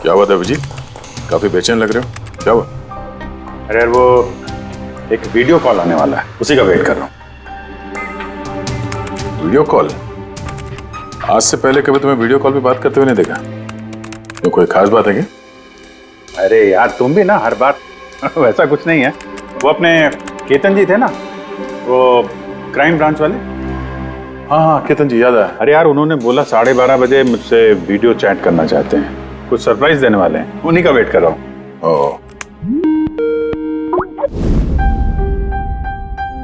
क्या हुआ था अभिजीत? काफी बेचैन लग रहे हो, क्या हुआ? अरे यार वो एक वीडियो कॉल आने वाला है, उसी का वेट कर रहा हूँ। Video call? आज से पहले कभी तुम्हें वीडियो कॉल पे बात करते हुए नहीं देखा। तो कोई खास बात है क्या? अरे यार तुम भी ना हर बार वैसा कुछ नहीं है। वो अपने केतन जी थे ना, वो क्राइम ब्रांच वाले। हाँ, केतन जी याद आया। अरे यार उन्होंने बोला 12:30 बजे मुझसे वीडियो चैट करना चाहते हैं, कुछ सरप्राइज देने वाले हैं, उन्हीं का वेट कर रहा हूँ।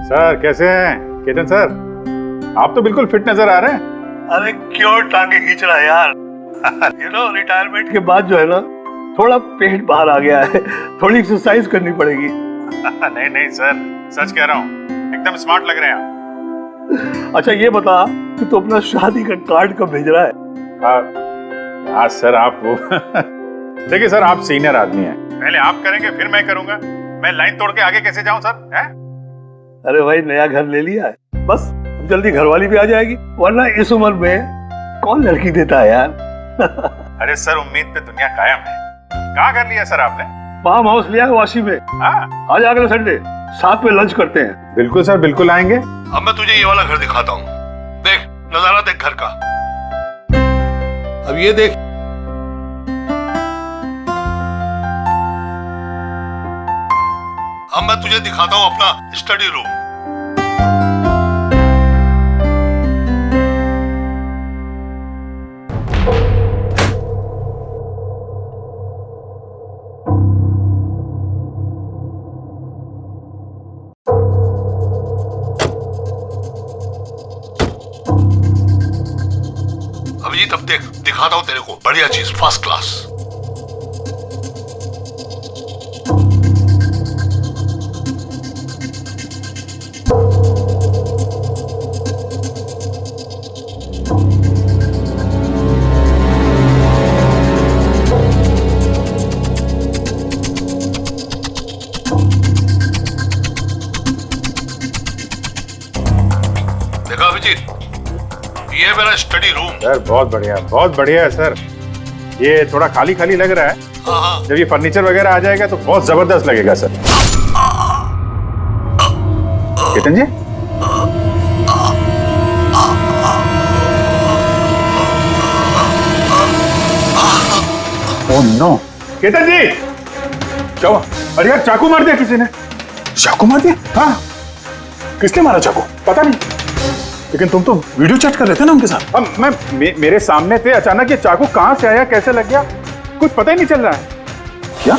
सर कैसे हैं केतन सर? आप तो बिल्कुल फिट नजर आ रहे हैं। अरे क्यों टांगे खींच रहा है यार? रिटायरमेंट के बाद जो है ना, थोड़ा पेट बाहर आ गया है, थोड़ी एक्सरसाइज करनी पड़ेगी। नहीं नहीं सर, सच कह रहा हूँ, एकदम स्मार्ट लग रहे हैं आप। अच्छा ये बता कि तू अपना शादी का कार्ड कब भेज रहा है? हाँ सर आप वो देखिए सर, आप सीनियर आदमी हैं, पहले आप करेंगे फिर मैं करूंगा। मैं लाइन तोड़ के आगे कैसे जाऊं सर? है? अरे भाई नया घर ले लिया है, बस जल्दी घरवाली भी आ जाएगी, वरना इस उम्र में कौन लड़की देता है यार? अरे सर उम्मीद पे दुनिया कायम है। कहाँ घर लिया सर आपने? फार्म हाउस लिया है वाशी में। हाँ आज अगले संडे साथ में लंच करते हैं। बिल्कुल सर, बिल्कुल आएंगे। अब मैं तुझे ये वाला घर दिखाता हूँ, देख नजारा देख घर का। अब ये देख, अब मैं तुझे दिखाता हूँ अपना स्टडी रूम। अभिजीत अब देख, दिखाता हूँ तेरे को बढ़िया चीज, फर्स्ट क्लास। देखा अभिजीत, ये मेरा स्टडी रूम। सर बहुत बढ़िया है सर। ये थोड़ा खाली खाली लग रहा है, हाँ। जब ये फर्नीचर वगैरह आ जाएगा तो बहुत जबरदस्त लगेगा सर। केतन जी, ओह नो, केतन जी क्या हुआ? अरे यार चाकू मार दिया किसी ने। चाकू मार दिया? हाँ किसने मारा चाकू? पता नहीं। लेकिन तुम तो वीडियो चैट कर रहे थे ना उनके साथ। अब मेरे सामने थे, अचानक ये चाकू कहां से आया, कैसे लग गया, कुछ पता ही नहीं चल रहा है। क्या?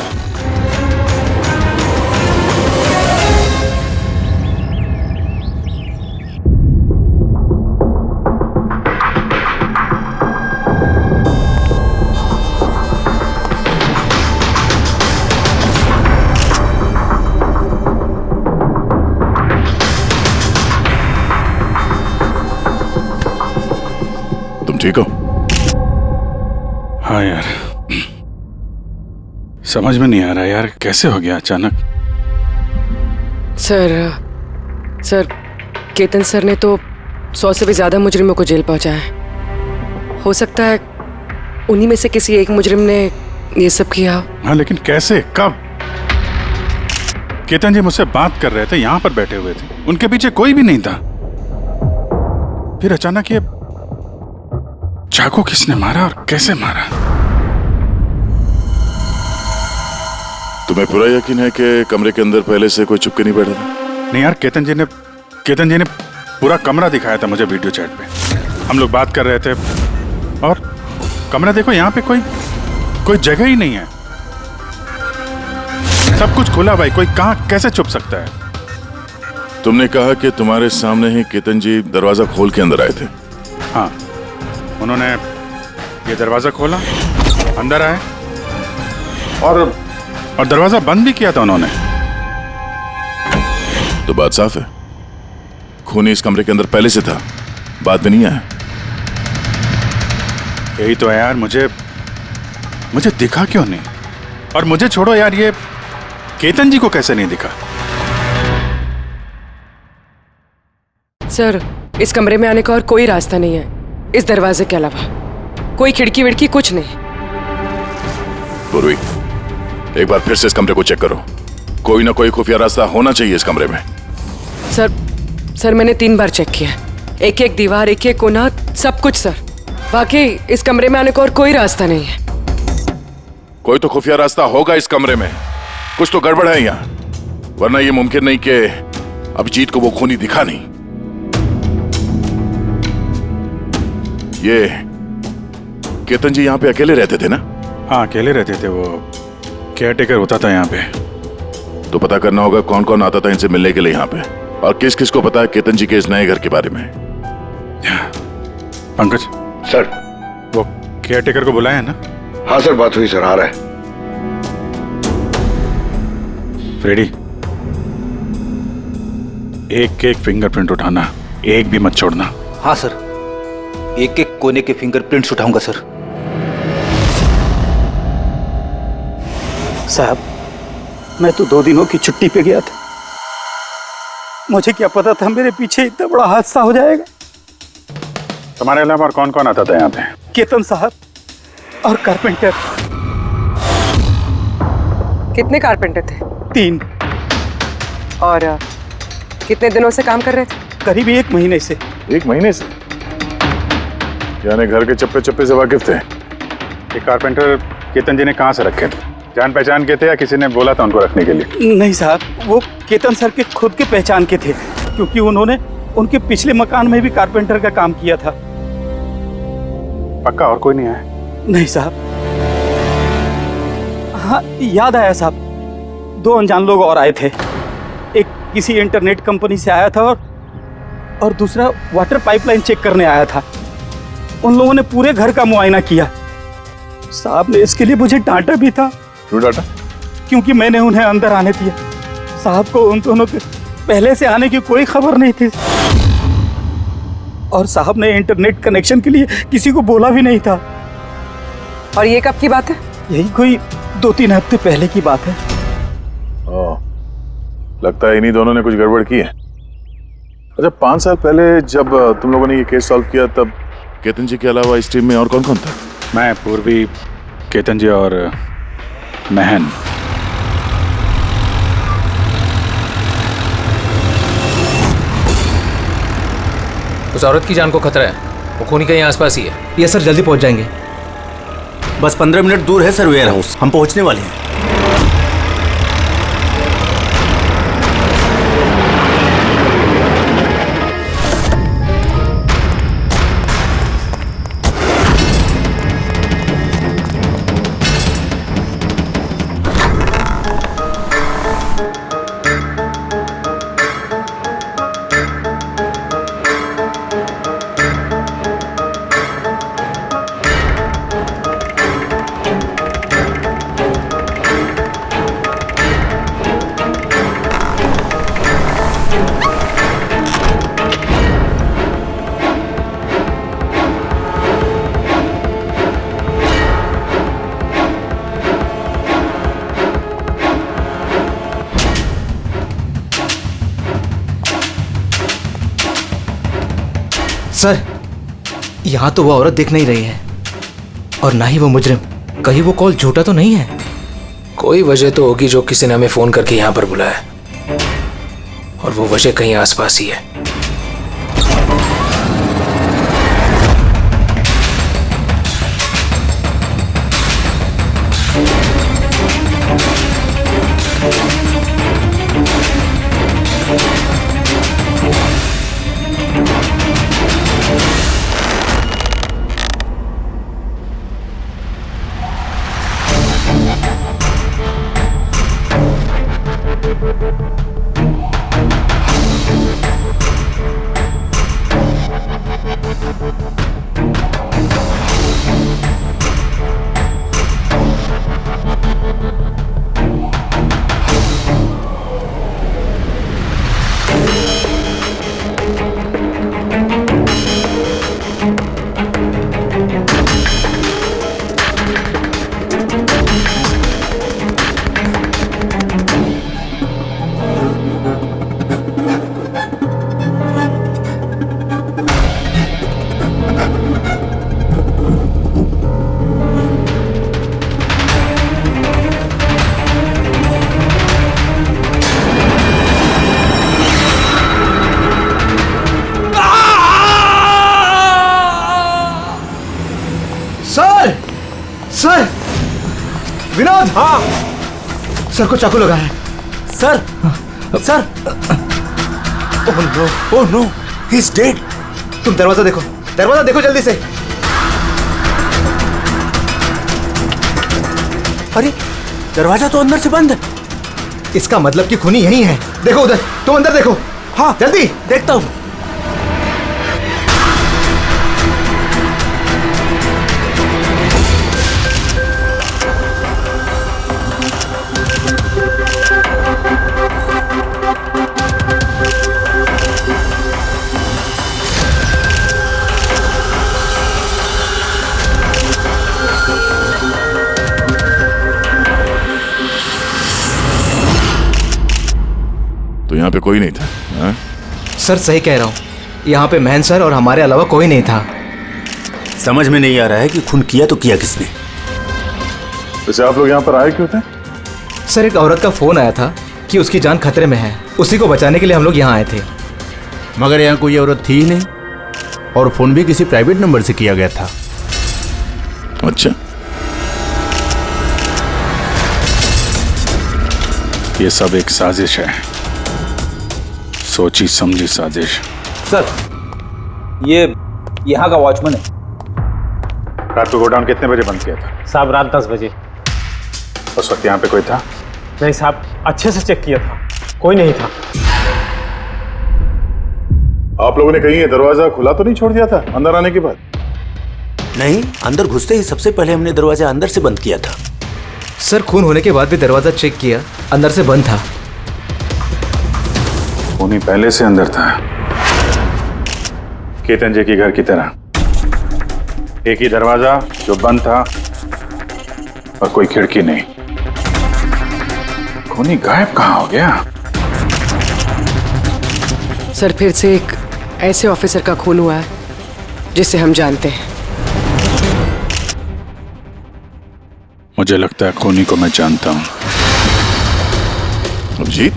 ठीक हो? हाँ यार, समझ में नहीं आ रहा यार, कैसे हो गया अचानक? सर केतन सर ने तो 100 से भी ज्यादा मुजरिमों को जेल पहुंचाया है। हो सकता है उन्हीं में से किसी एक मुजरिम ने ये सब किया। हाँ लेकिन कैसे, कब? केतन जी मुझसे बात कर रहे थे, यहाँ पर बैठे हुए थे, उनके पीछे कोई भी नहीं था। फिर अचानक ये चाकू किसने मारा और कैसे मारा? तुम्हें पूरा यकीन है कि कमरे के अंदर पहले से कोई चुपके नहीं बैठा था? नहीं यार, केतन जी ने पूरा कमरा दिखाया था मुझे वीडियो चैट पे। हम लोग बात कर रहे थे और कमरा देखो, यहाँ पे कोई जगह ही नहीं है, सब कुछ खुला भाई, कोई कहाँ कैसे छुप सकता है? तुमने कहा कि तुम्हारे सामने ही केतन जी दरवाजा खोल के अंदर आए थे। हाँ, उन्होंने ये दरवाजा खोला, अंदर आए और दरवाजा बंद भी किया था उन्होंने। तो बात साफ है, खूनी इस कमरे के अंदर पहले से था, बाद में नहीं आया। यही तो है यार, मुझे दिखा क्यों नहीं? और मुझे छोड़ो यार, ये केतन जी को कैसे नहीं दिखा? सर इस कमरे में आने का और कोई रास्ता नहीं है इस दरवाजे के अलावा, कोई खिड़की विड़की कुछ नहीं। पूर्वी, एक बार फिर से इस कमरे को चेक करो। कोई ना कोई खुफिया रास्ता होना चाहिए इस कमरे में। सर मैंने 3 बार चेक किया, एक एक दीवार, एक एक कोना, सब कुछ सर। वाकई इस कमरे में आने का और कोई रास्ता नहीं है। कोई तो खुफिया रास्ता होगा इस कमरे में, कुछ तो गड़बड़ है यहाँ, वरना ये मुमकिन नहीं कि अभिजीत को वो खूनी दिखा नहीं। ये केतन जी यहाँ पे अकेले रहते थे ना? हाँ, अकेले रहते थे, वो केयर टेकर होता था यहाँ पे। तो पता करना होगा कौन कौन आता था इनसे मिलने के लिए यहाँ पे, और किस किस को पता है केतन जी के इस नए घर के बारे में। पंकज सर। वो केयर टेकर को बुलाया है ना? हाँ सर, बात हुई सर, आ रहा है। फ्रेडी, एक एक फिंगरप्रिंट उठाना, एक भी मत छोड़ना। हाँ सर, एक एक कोने के फिंगरप्रिंट्स उठाऊंगा सर। साहब, मैं तो 2 दिनों की छुट्टी पे गया था। मुझे क्या पता था मेरे पीछे इतना बड़ा हादसा हो जाएगा। तुम्हारे अलावा और कौन कौन आता था यहाँ पे? केतन साहब और कारपेंटर। कितने कारपेंटर थे? 3। और कितने दिनों से काम कर रहे थे? करीब 1 महीने से। 1 महीने से? यानी घर के चप्पे चप्पे से वाकिफ थे। ये कारपेंटर केतन जी ने कहाँ से रखे थे? जान पहचान के थे या किसी ने बोला था उनको रखने के लिए? नहीं साहब, वो केतन सर के खुद के पहचान के थे, क्योंकि उन्होंने उनके पिछले मकान में भी कारपेंटर का काम किया था। पक्का और कोई नहीं आया? नहीं साहब। हाँ, याद आया साहब, 2 अनजान लोग और आए थे। एक किसी इंटरनेट कंपनी से आया था और दूसरा वाटर पाइपलाइन चेक करने आया था। उन लोगों ने पूरे घर का मुआयना किया। साहब ने इसके लिए मुझे डांटा भी था। क्यों डांटा? क्योंकि मैंने उन्हें अंदर आने दिया। साहब को उन दोनों के पहले से आने की कोई खबर नहीं थी, और साहब ने इंटरनेट कनेक्शन के लिए किसी को बोला भी नहीं था। और ये कब की बात है? यही कोई 2-3 हफ्ते पहले की बात है। ओह, लगता है इन्हीं दोनों ने कुछ गड़बड़ की है। अच्छा, 5 साल पहले जब तुम लोगों ने ये केस सॉल्व किया, तब केतन जी के अलावा इस टीम में और कौन कौन था? मैं, पूर्वी, केतन जी और महन। उस औरत की जान को खतरा है, वो खूनी कहीं आसपास ही है। ये सर, जल्दी पहुंच जाएंगे। बस 15 मिनट दूर है सर वेयर हाउस, हम पहुंचने वाले हैं। सर, यहाँ तो वो औरत दिख नहीं रही है, और ना ही वो मुजरिम। कहीं वो कॉल झूठा तो नहीं है? कोई वजह तो होगी जो किसी ने हमें फोन करके यहाँ पर बुलाया, और वो वजह कहीं आसपास ही है। सर, विनोद। हाँ सर को चाकू लगा है। Sir sir, oh no, he is dead. तुम दरवाजा देखो जल्दी से। अरे दरवाजा तो अंदर से बंद है। इसका मतलब कि खूनी यही है। देखो उधर, तुम अंदर देखो। हाँ जल्दी। देखता हूं। तो यहाँ पे कोई नहीं था? हाँ? सर सही कह रहा हूँ, यहाँ पे महन सर और हमारे अलावा कोई नहीं था। समझ में नहीं आ रहा है कि खून किया तो किया किसने। वैसे आप लोग यहाँ पर आए क्यों थे? सर एक औरत का फोन आया था कि उसकी जान खतरे में है, उसी को बचाने के लिए हम लोग यहाँ आए थे। मगर यहाँ कोई औरत थी ही नहीं, और फोन भी किसी प्राइवेट नंबर से किया गया था। अच्छा, ये सब एक साजिश है, सोची समझी साजिश। सर ये यहाँ का वॉचमैन है। रात को गोडाउन कितने बजे बंद किया था? साहब रात 10 बजे। उस वक्त यहाँ पे कोई था? नहीं साहब, अच्छे से चेक किया था, कोई नहीं था। आप लोगों ने कहीं ये दरवाजा खुला तो नहीं छोड़ दिया था अंदर आने के बाद? नहीं, अंदर घुसते ही सबसे पहले हमने दरवाजा अंदर से बंद किया था। सर खून होने के बाद भी दरवाजा चेक किया, अंदर से बंद था। खूनी पहले से अंदर था, केतन जी के घर की तरह। एक ही दरवाजा जो बंद था और कोई खिड़की नहीं। खूनी गायब कहाँ हो गया? सर फिर से एक ऐसे ऑफिसर का खून हुआ है जिसे हम जानते हैं। मुझे लगता है खूनी को मैं जानता हूं। अभिजीत,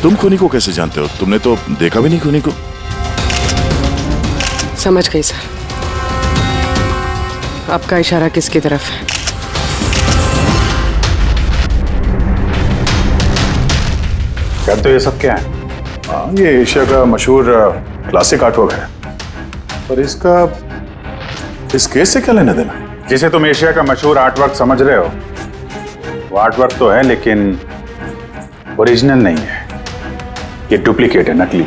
तुम खूनी को कैसे जानते हो? तुमने तो देखा भी नहीं खूनी को। समझ गई सर, आपका इशारा किसकी तरफ है? कहते हो ये सब क्या है? ये एशिया का मशहूर क्लासिक आर्टवर्क है, पर इसका इस केस से क्या लेना देना? जिसे तुम एशिया का मशहूर आर्टवर्क समझ रहे हो, वो आर्टवर्क तो है लेकिन ओरिजिनल नहीं है। ये डुप्लीकेट है, नकली।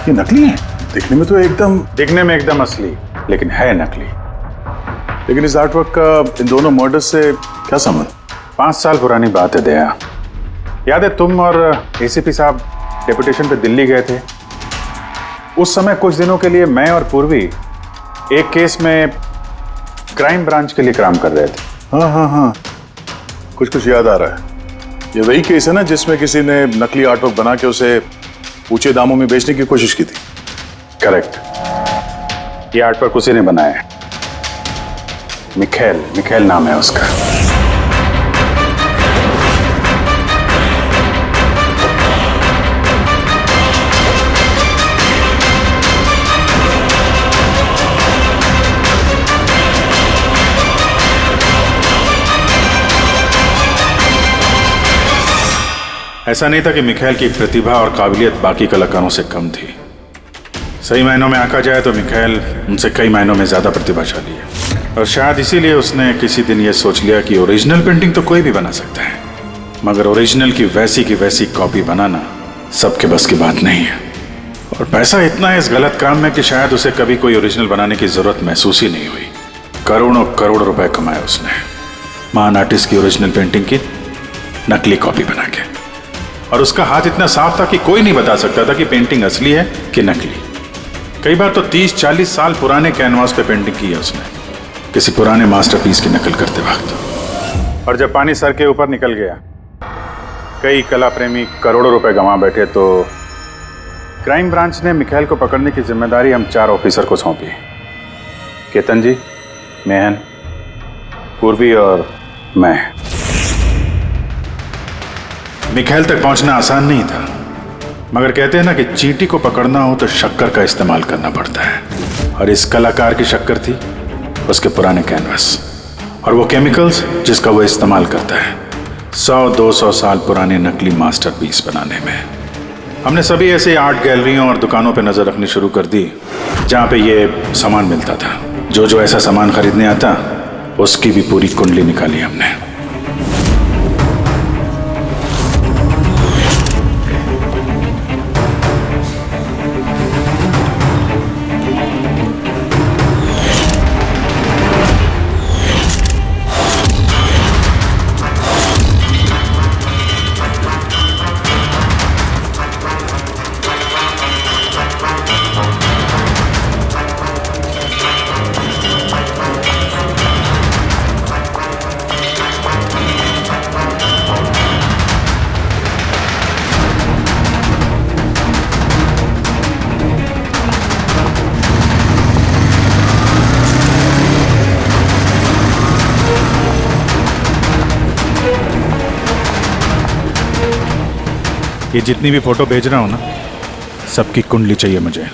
ये नकली है? दिखने में तो एकदम असली, लेकिन है नकली। लेकिन इस आर्टवर्क का इन दोनों मर्डर्स से क्या संबंध? 5 साल पुरानी बात है दया। याद है तुम और एसीपी साहब डेपुटेशन पे दिल्ली गए थे? उस समय कुछ दिनों के लिए मैं और पूर्वी एक केस में क्राइम ब्रांच के लिए काम कर रहे थे। हाँ, कुछ याद आ रहा है। ये वही केस है ना जिसमें किसी ने नकली आर्टवर्क बना के उसे ऊंचे दामों में बेचने की कोशिश की थी? करेक्ट। ये आर्टवर्क उसी ने बनाया है। मिखेल नाम है उसका। ऐसा नहीं था कि मिखेल की प्रतिभा और काबिलियत बाकी कलाकारों से कम थी। सही मायनों में आंका जाए तो मिखेल उनसे कई मायनों में ज्यादा प्रतिभाशाली है, और शायद इसीलिए उसने किसी दिन यह सोच लिया कि ओरिजिनल पेंटिंग तो कोई भी बना सकता है, मगर ओरिजिनल की वैसी कॉपी बनाना सबके बस की बात नहीं है। और पैसा इतना है इस गलत काम में कि शायद उसे कभी कोई ओरिजिनल बनाने की जरूरत महसूस ही नहीं हुई। करोड़ रुपए कमाए उसने महान आर्टिस्ट की ओरिजिनल पेंटिंग की नकली कॉपी बना के। और उसका हाथ इतना साफ था कि कोई नहीं बता सकता था कि पेंटिंग असली है कि नकली। कई बार तो 30-40 साल पुराने कैनवास पे पेंटिंग की है उसने, किसी पुराने मास्टरपीस की नकल करते वक्त। और जब पानी सर के ऊपर निकल गया, कई कला प्रेमी करोड़ों रुपए गंवा बैठे, तो क्राइम ब्रांच ने मिखेल को पकड़ने की जिम्मेदारी हम 4 ऑफिसर को सौंपी। केतन जी, मेहन, पूर्वी और मैं। मिखेल तक पहुंचना आसान नहीं था, मगर कहते हैं ना कि चींटी को पकड़ना हो तो शक्कर का इस्तेमाल करना पड़ता है, और इस कलाकार की शक्कर थी उसके पुराने कैनवस और वो केमिकल्स जिसका वो इस्तेमाल करता है 100-200 साल पुराने नकली मास्टरपीस बनाने में। हमने सभी ऐसे आर्ट गैलरियों और दुकानों पे नजर रखनी शुरू कर दी जहाँ पे ये सामान मिलता था। जो ऐसा सामान खरीदने आता उसकी भी पूरी कुंडली निकाली हमने। ये जितनी भी फोटो भेज रहा हूं ना, सबकी कुंडली चाहिए मुझे।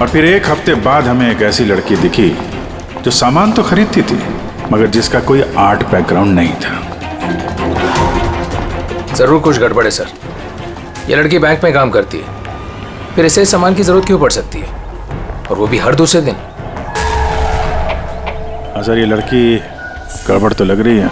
और फिर एक हफ्ते बाद हमें एक ऐसी लड़की दिखी जो सामान तो खरीदती थी मगर जिसका कोई आर्ट बैकग्राउंड नहीं था। जरूर कुछ गड़बड़ है सर। ये लड़की बैंक में काम करती है, फिर ऐसे सामान की जरूरत क्यों पड़ सकती है, और वो भी हर दूसरे दिन। हाँ सर, ये लड़की गड़बड़ तो लग रही है।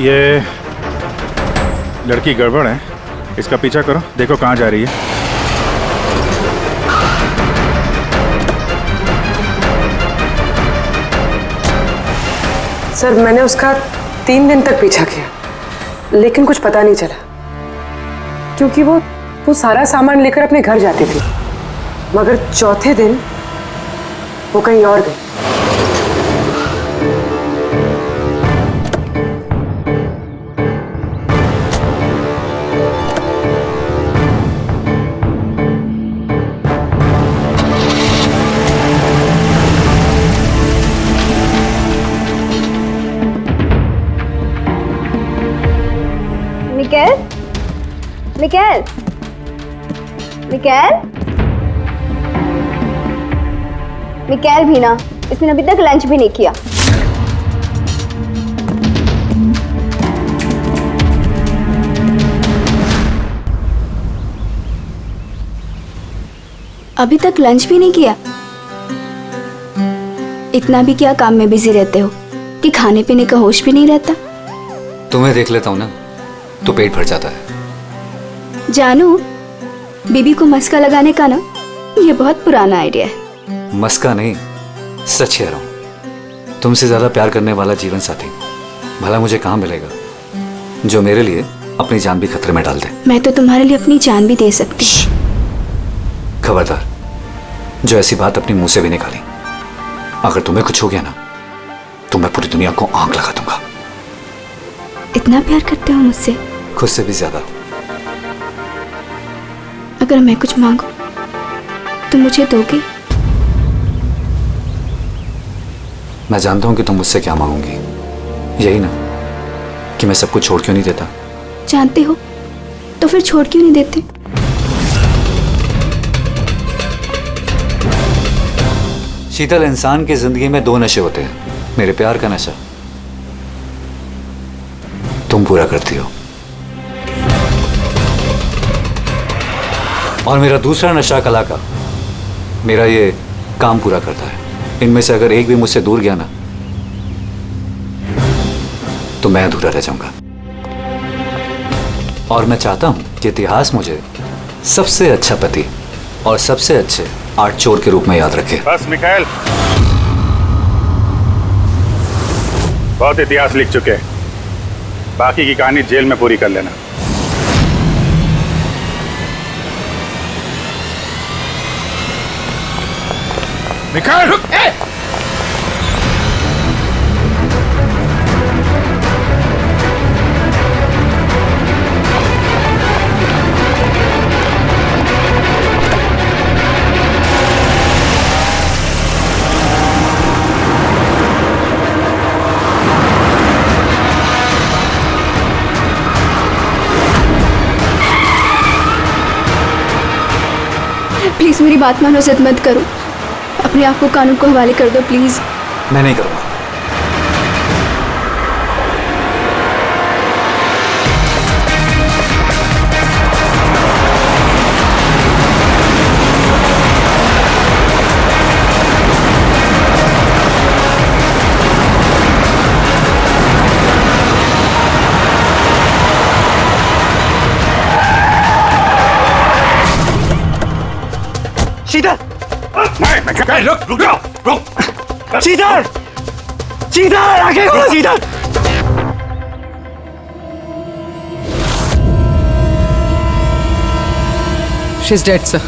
ये लड़की गड़बड़ है, इसका पीछा करो, देखो कहाँ जा रही है। सर मैंने उसका 3 दिन तक पीछा किया लेकिन कुछ पता नहीं चला, क्योंकि वो सारा सामान लेकर अपने घर जाती थी, मगर चौथे दिन वो कहीं और गई। मिकेल, मिकेल भी ना, इसने अभी तक लंच भी नहीं किया। अभी तक लंच भी नहीं किया? इतना भी क्या काम में बिजी रहते हो कि खाने पीने का होश भी नहीं रहता? तुम्हें देख लेता हूँ ना तो पेट भर जाता है। जानू, बीबी को मस्का लगाने का ना ये बहुत पुराना आइडिया है। मस्का नहीं, सच कह रहा हूँ। तुमसे ज्यादा प्यार करने वाला जीवन साथी भला मुझे कहाँ मिलेगा जो मेरे लिए अपनी जान भी खतरे में डाल दे। मैं तो तुम्हारे लिए अपनी जान भी दे सकती। खबरदार, जो ऐसी बात अपने मुंह से भी निकाली। अगर तुम्हें कुछ हो गया ना तो मैं पूरी दुनिया को आंख लगा दूंगा। इतना प्यार करते हो मुझसे? खुद से भी ज्यादा। अगर मैं कुछ मांगू तो मुझे दोगे? मैं जानता हूं कि तुम मुझसे क्या मांगोगी, यही ना कि मैं सब कुछ छोड़ क्यों नहीं देता। जानते हो तो फिर छोड़ क्यों नहीं देते? शीतल, इंसान की जिंदगी में 2 नशे होते हैं। मेरे प्यार का नशा तुम पूरा करती हो, और मेरा दूसरा नशा कला का, मेरा ये काम पूरा करता है। इनमें से अगर एक भी मुझसे दूर गया ना तो मैं अधूरा रह जाऊंगा। और मैं चाहता हूं कि इतिहास मुझे सबसे अच्छा पति और सबसे अच्छे आर्ट चोर के रूप में याद रखे। बस मिखाइल, बहुत इतिहास लिख चुके हैं, बाकी की कहानी जेल में पूरी कर लेना। मिखाइल रुक! प्लीज मेरी बात मानो, जिद मत करो। अपने आप को कानून को हवाले कर दो प्लीज। मैं नहीं करूंगा। शीतल! नहीं, रुक जाओ, रुक! शीतल! शीतल! आगे खोलो शीतल! She's dead, sir.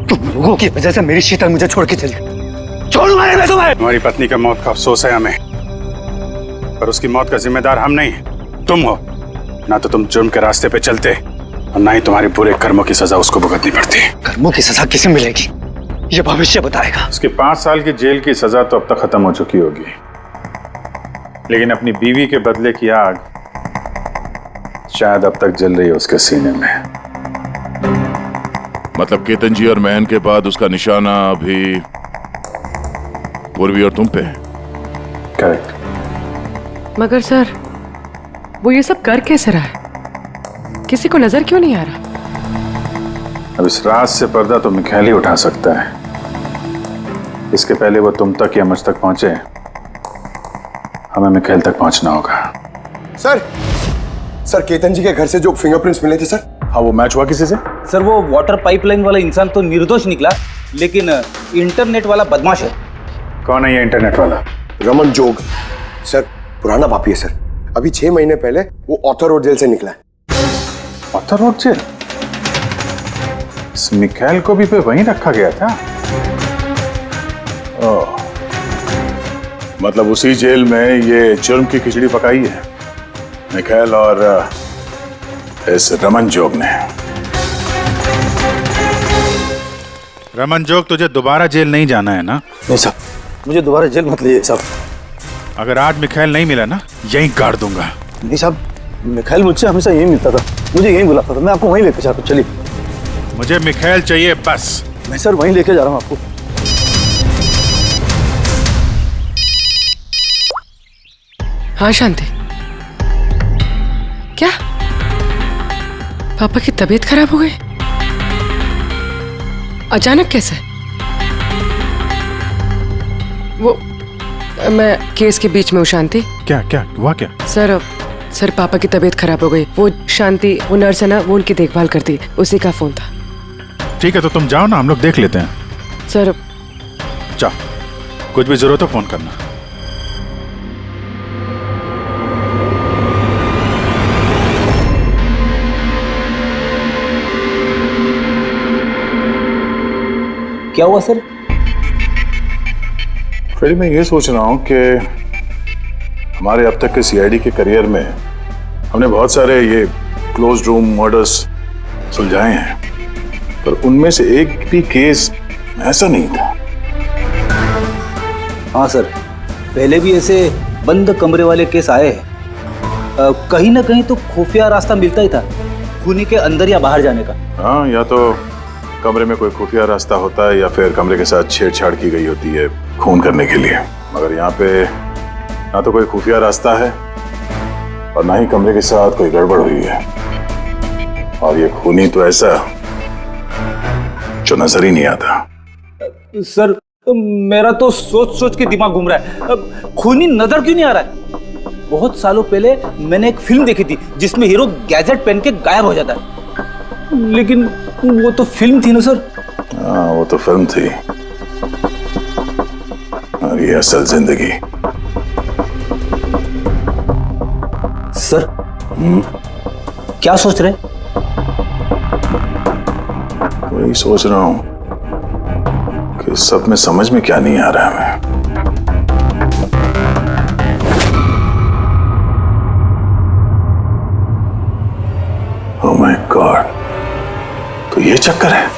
तुम लोगों की वजह से मेरी शीतल मुझे छोड़ के चली गई। छोड़ूंगा नहीं मैं तुम्हें। तुम्हारी पत्नी का मौत का अफसोस है हमें, पर उसकी मौत का जिम्मेदार हम नहीं, तुम हो। ना तो तुम जुर्म के रास्ते पे चलते और ना ही तुम्हारे बुरे कर्मों की सजा उसको भुगतनी पड़ती। कर्मों की सजा किसे मिलेगी ये भविष्य बताएगा। उसकी 5 साल की जेल की सजा तो अब तक खत्म हो चुकी होगी, लेकिन अपनी बीवी के बदले की आग शायद अब तक जल रही है उसके सीने में। मतलब केतन जी और महन के बाद उसका निशाना अभी पूर्वी और तुम पे। करेक्ट। मगर सर वो ये सब कर कैसे रहा है? किसी को नजर क्यों नहीं आ रहा? अब इस राज से पर्दा तो मिखाइल ही उठा सकता है। इसके पहले वो तुम तक या मुझ तक पहुंचे, हमें मिखाइल तक पहुंचना होगा। सर केतन जी के घर से जो फिंगरप्रिंट्स मिले थे सर। हाँ, वो मैच हुआ किसी से? सर वो वाटर पाइपलाइन वाला इंसान तो निर्दोष निकला, लेकिन इंटरनेट वाला बदमाश है। कौन है ये इंटरनेट वाला? रमन जोग सर, पुराना पापी है सर। अभी 6 महीने पहले वो ऑथर रोड जेल से निकला है। Arthur Road jail? इस मिखाइल को भी पे वहीं रखा गया था। ओह, मतलब उसी जेल में ये जुर्म की खिचड़ी पकाई है मिखाइल और इस रमन जोग ने। रमन जोग, तुझे दोबारा जेल नहीं जाना है ना? नहीं साहब, मुझे दोबारा जेल मत लीजिए साहब। अगर आज मिखाइल नहीं मिला ना, यहीं गाड़ दूंगा। नहीं साहब, मिखाइल मुझसे हमेशा यही मिलता था, मुझे यहीं बुलाता था। मैं आपको वहीं लेके जाता हूँ, चलिए। मुझे मिखाइल चाहिए बस। मैं सर वहीं लेके जा रहा हूँ आपको। हाँ शांति, क्या पापा की तबीयत खराब हो गई? अचानक कैसे? वो मैं केस के बीच में हूँ शांति। क्या क्या हुआ क्या? सर पापा की तबीयत खराब हो गई। वो शांति, वो नर्स है ना, वो उनकी देखभाल करती, उसी का फोन था। ठीक है, तो तुम जाओ ना, हम लोग देख लेते हैं। सर जाओ, कुछ भी जरूरत हो फोन करना। क्या हुआ सर? फ्रेडी, मैं ये सोच रहा हूं कि हमारे अब तक के सीआईडी के करियर में हमने बहुत सारे ये क्लोज रूम मर्डर्स सुलझाए हैं, पर उनमें से एक भी केस ऐसा नहीं था। हाँ सर, पहले भी ऐसे बंद कमरे वाले केस आए हैं, कहीं ना कहीं तो खुफिया रास्ता मिलता ही था खूनी के अंदर या बाहर जाने का। हाँ, या तो कमरे में कोई खुफिया रास्ता होता है या फिर कमरे के साथ छेड़छाड़ की गई होती है खून करने के लिए। मगर यहाँ पे ना तो कोई खुफिया रास्ता है और ना ही कमरे के साथ कोई गड़बड़ हुई है। और ये खूनी तो ऐसा जो नजर ही नहीं आता। सर मेरा तो सोच सोच के दिमाग घूम रहा है, खूनी नजर क्यों नहीं आ रहा है? बहुत सालों पहले मैंने एक फिल्म देखी थी जिसमें हीरो गैजेट पहन के गायब हो जाता है, लेकिन वो तो फिल्म थी ना सर। हाँ, वो तो फिल्म थी और ये असल जिंदगी। सर क्या सोच रहे? वही सोच रहा हूं कि सब में समझ में क्या नहीं आ रहा है हमें। ओह माय गॉड, तो ये चक्कर है।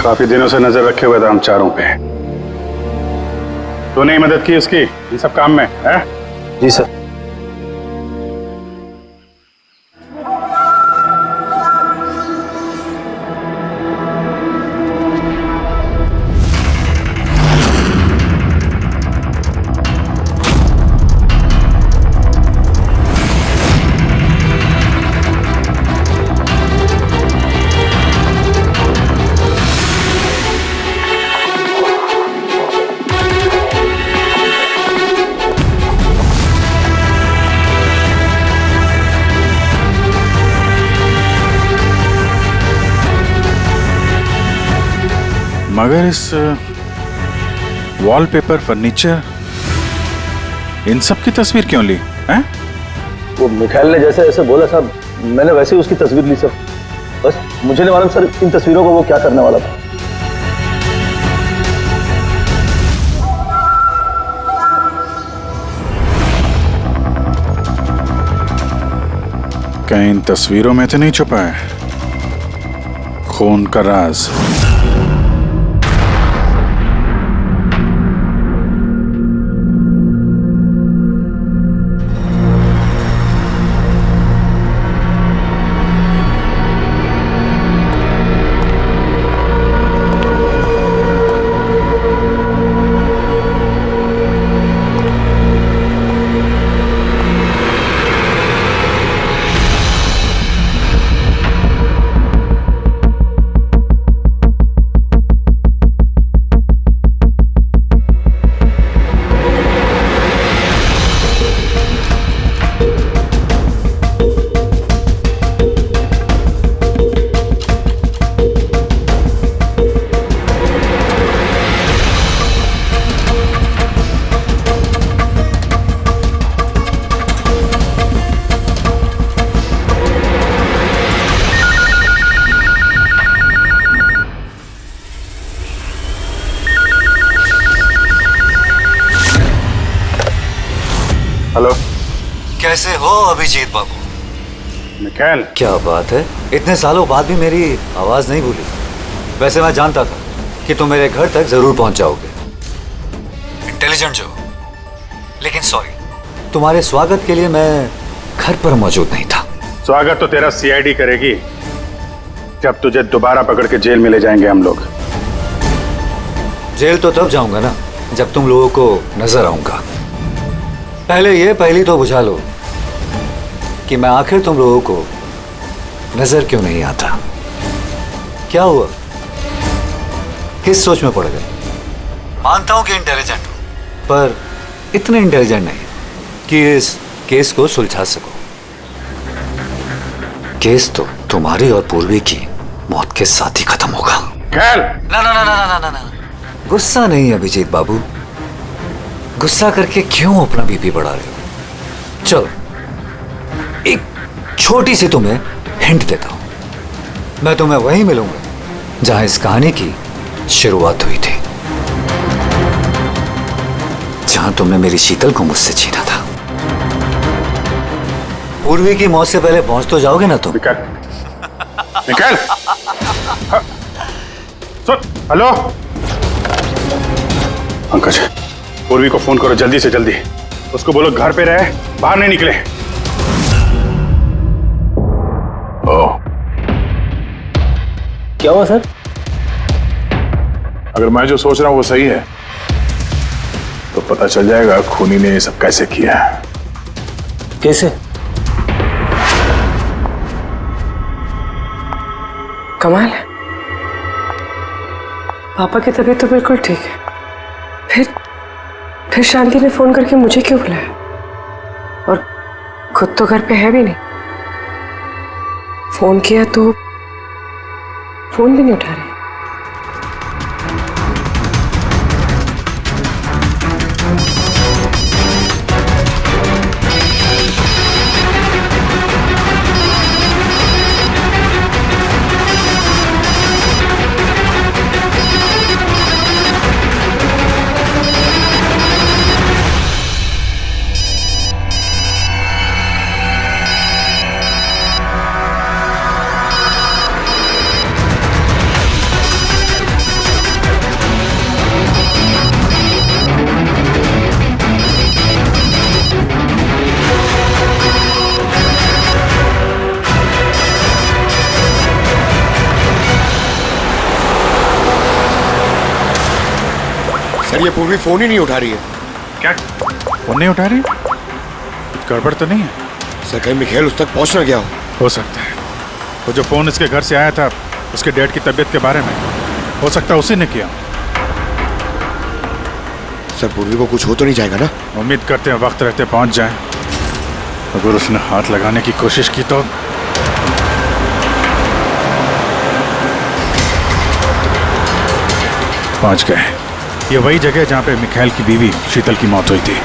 काफी दिनों से नजर रखे हुए थे हम चारों पे। तूने ही मदद की उसकी इन सब काम में, है? जी सर। मगर इस वॉलपेपर, फर्नीचर, इन सब की तस्वीर क्यों ली हैं? वो मिखाइल ने जैसे जैसे बोला साहब, मैंने वैसे ही उसकी तस्वीर ली सर। बस मुझे नहीं मालूम सर इन तस्वीरों को वो क्या करने वाला था। कहीं इन तस्वीरों में तो नहीं छुपा है खून का राज? हेलो, कैसे हो अभिजीत बाबू? मिखाइल, क्या बात है, इतने सालों बाद भी मेरी आवाज नहीं भूली। वैसे मैं जानता था कि तुम मेरे घर तक जरूर पहुंच जाओगे, इंटेलिजेंट जो, लेकिन सॉरी, तुम्हारे स्वागत के लिए मैं घर पर मौजूद नहीं था। स्वागत तो तेरा सीआईडी करेगी जब तुझे दोबारा पकड़ के जेल में ले जाएंगे हम लोग। जेल तो तब जाऊंगा ना जब तुम लोगों को नजर आऊंगा। पहली तो बुझा लो कि मैं आखिर तुम लोगों को नजर क्यों नहीं आता। क्या हुआ, किस सोच में पड़ गए? मानता हूं कि इंटेलिजेंट हो, पर इतने इंटेलिजेंट नहीं कि इस केस को सुलझा सको। केस तो तुम्हारी और पूर्वी की मौत के साथ ही खत्म होगा। खैर, ना ना ना ना ना ना ना, गुस्सा नहीं अभिजीत बाबू, गुस्सा करके क्यों अपना बीपी बढ़ा रहे हो? चलो एक छोटी सी तुम्हें हिंट देता हूं। मैं तुम्हें वहीं मिलूंगा जहां इस कहानी की शुरुआत हुई थी, जहां तुमने मेरी शीतल को मुझसे छीना था। पूर्वी की मौत से पहले पहुंच तो जाओगे ना तुम? निकल। सुन, हेलो पंकज, पूर्वी को फोन करो जल्दी से जल्दी। उसको बोलो घर पे रहे, बाहर नहीं निकले। क्या हुआ सर? अगर मैं जो सोच रहा हूं वो सही है तो पता चल जाएगा खूनी ने ये सब कैसे किया है। कैसे? कमाल है, पापा की तबीयत तो बिल्कुल ठीक है, फिर शांति ने फोन करके मुझे क्यों बुलाया? और खुद तो घर पे है भी नहीं। फोन किया तो फोन भी नहीं उठा रही। सर ये पूर्वी फोन ही नहीं उठा रही है। क्या फोन नहीं उठा रही? कुछ गड़बड़ तो नहीं है? सर कहीं मिखेल उस तक पहुंच ना गया हो सकता है वो जो फोन इसके घर से आया था उसके डैड की तबीयत के बारे में, हो सकता है उसी ने किया। सर पूर्वी को कुछ हो तो नहीं जाएगा ना? उम्मीद करते हैं वक्त रहते पहुंच जाए। अगर उसने हाथ लगाने की कोशिश की तो पहुंच गए। ये वही जगह जहां पे मिखाइल की बीवी शीतल की मौत हुई थी।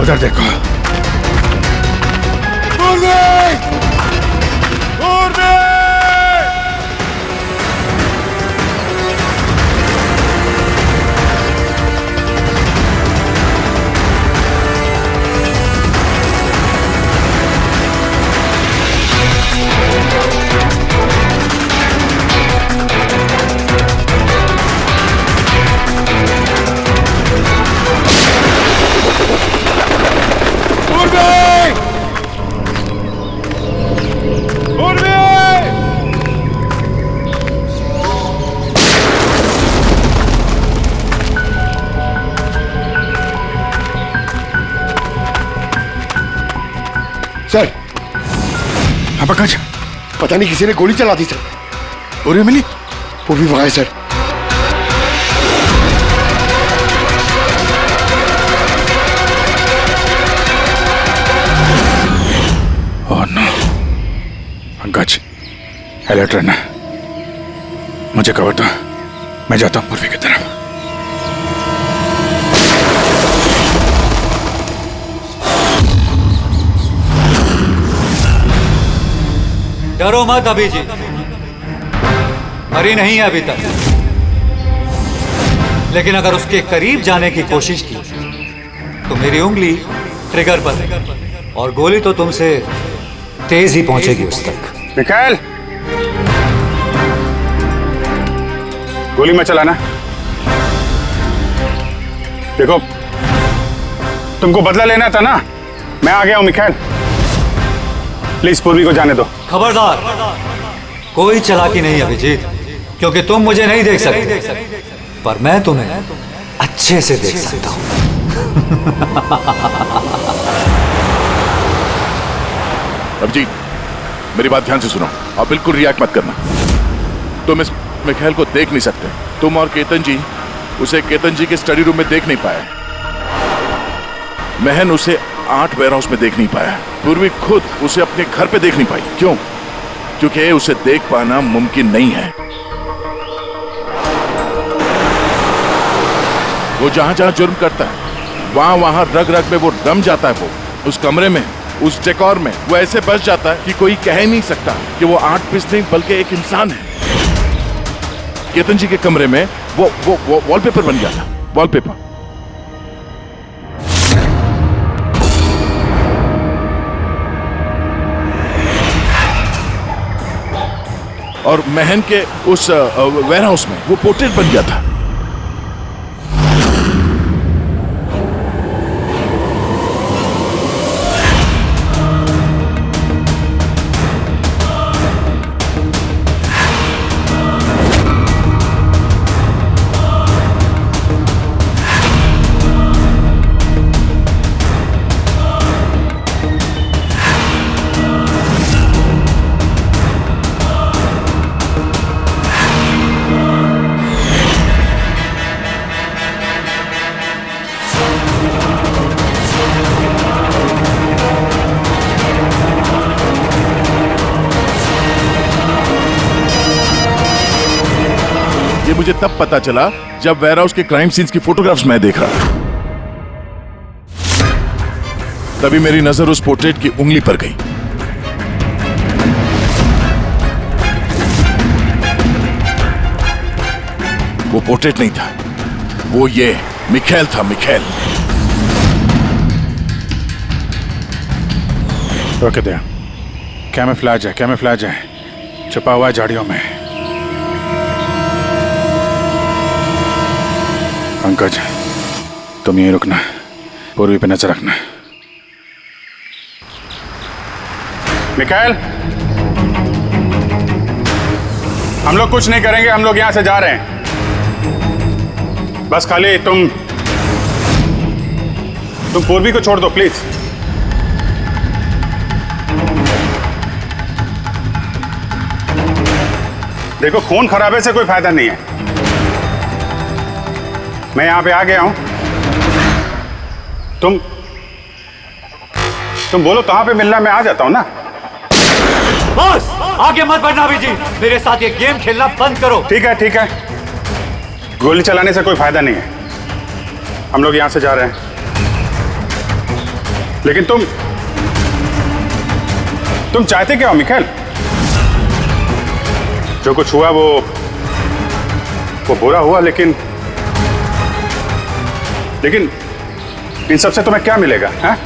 उधर देखो। सर हाँ पंकज, पता नहीं किसी ने गोली चला दी सर। पूर्वी मिली? पूर्वी वहां है sir. Oh no Pankaj, alert रहना। मुझे कवर दो, मैं जाता हूं पूर्वी की तरफ। डरो मत अभिजीत, मरी नहीं है अभी तक, लेकिन अगर उसके करीब जाने की कोशिश की तो मेरी उंगली ट्रिगर पर है और गोली तो तुमसे तेज ही पहुंचेगी उस तक। मिखाइल, गोली मत चलाना। देखो तुमको बदला लेना था ना, मैं आ गया हूं मिखाइल। प्लीज पूर्वी को जाने दो। खबरदार, कोई चालाकी नहीं अभिजीत, क्योंकि तुम मुझे नहीं देख सकते, पर मैं तुम्हें अच्छे से देख सकता हूं। अभिजीत, मेरी बात ध्यान से सुनो और बिल्कुल रिएक्ट मत करना। तुम इस मिखाइल को देख नहीं सकते। तुम और केतन जी उसे केतन जी के स्टडी रूम में देख नहीं पाए। महन उसे 8 वेयरहाउस में देख नहीं पाया। पूर्वी खुद उसे अपने घर पे देख नहीं पाई। क्यों? क्योंकि उसे देख पाना मुमकिन नहीं है। वो जहां जहां जुर्म करता है वहां वहां रग रग में वो रम जाता है। वो उस कमरे में, उस डेकोर में वो ऐसे बस जाता है कि कोई कह नहीं सकता कि वो 8 पीस नहीं बल्कि एक इंसान है। केतन जी के कमरे में वो वॉलपेपर बन गया था। वॉलपेपर। और महन के उस वेयरहाउस में वो पोर्ट्रेट बन गया था। मुझे तब पता चला जब वेयरहाउस के क्राइम सीन्स की फोटोग्राफ्स मैं देख रहा था। तभी मेरी नजर उस पोर्ट्रेट की उंगली पर गई। वो पोर्ट्रेट नहीं था, वो ये मिखाइल था। मिखाइल। रोके दे। कैमोफ्लेज है, छुपा हुआ है झाड़ियों में। पंकज, तुम यहीं रुकना, पूर्वी पे नजर रखना। मिखाइल, हम लोग कुछ नहीं करेंगे, हम लोग यहां से जा रहे हैं। बस खाली तुम पूर्वी को छोड़ दो प्लीज। देखो, खून खराबे से कोई फायदा नहीं है। मैं यहां पे आ गया हूं। तुम बोलो कहां पे मिलना, मैं आ जाता हूं ना। बस आगे मत बढ़ना अभिजीत, मेरे साथ ये गेम खेलना बंद करो। ठीक है, गोली चलाने से कोई फायदा नहीं है। हम लोग यहां से जा रहे हैं, लेकिन तुम चाहते क्या हो मिखाइल? जो कुछ हुआ वो बुरा हुआ, लेकिन इन सबसे तुम्हें क्या मिलेगा? हैं?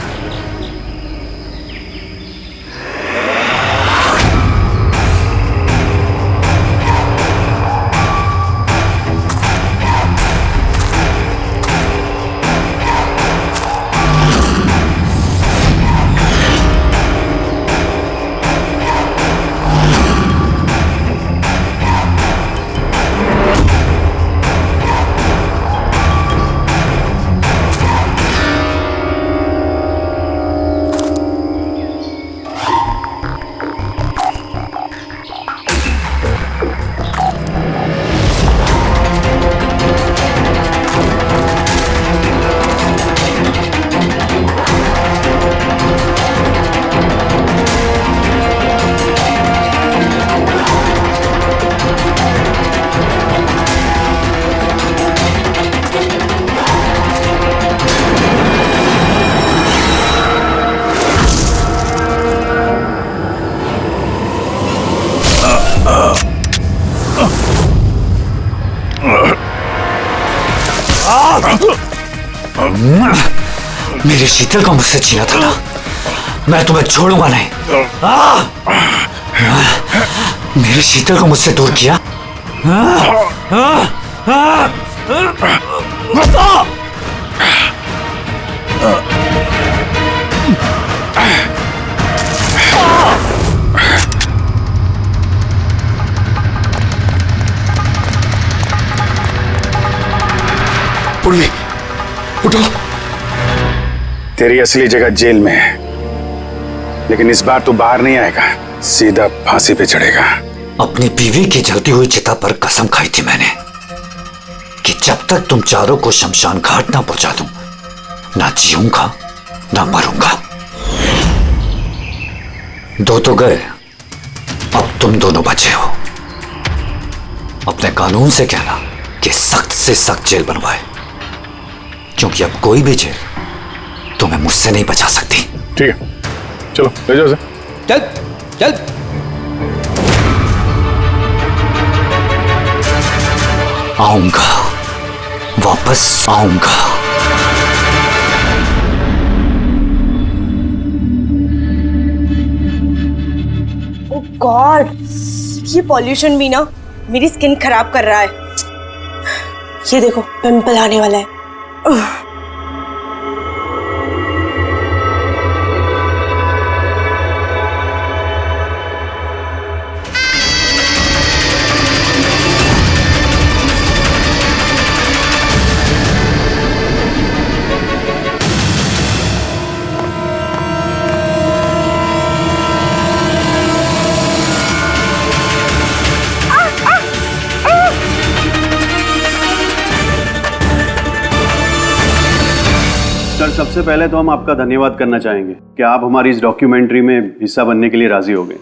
मेरे शीतल को मुझसे छीना था ना, मैं तुम्हें छोड़ूंगा नहीं। मेरे शीतल को मुझसे दूर किया। पूर्वी, उठो। तेरी असली जगह जेल में है। लेकिन इस बार तू बाहर नहीं आएगा, सीधा फांसी पे चढ़ेगा। अपनी बीवी की जलती हुई चिता पर कसम खाई थी मैंने कि जब तक तुम चारों को शमशान घाट ना पहुंचा दूं, ना जीऊंगा ना मरूंगा। दो तो गए, अब तुम दोनों बचे हो। अपने कानून से कहना कि सख्त से सख्त जेल बनवाए, क्योंकि अब कोई भी जेल तुम्हें मुझसे नहीं बचा सकती। ठीक है, चलो ले जाओ। चल चल। आऊंगा, वापस आऊंगा। ओह गॉड, ये पॉल्यूशन भी ना मेरी स्किन खराब कर रहा है। ये देखो पिंपल आने वाला है। सर, सबसे पहले तो हम आपका धन्यवाद करना चाहेंगे कि आप हमारी इस डॉक्यूमेंट्री में हिस्सा बनने के लिए राजी हो गए।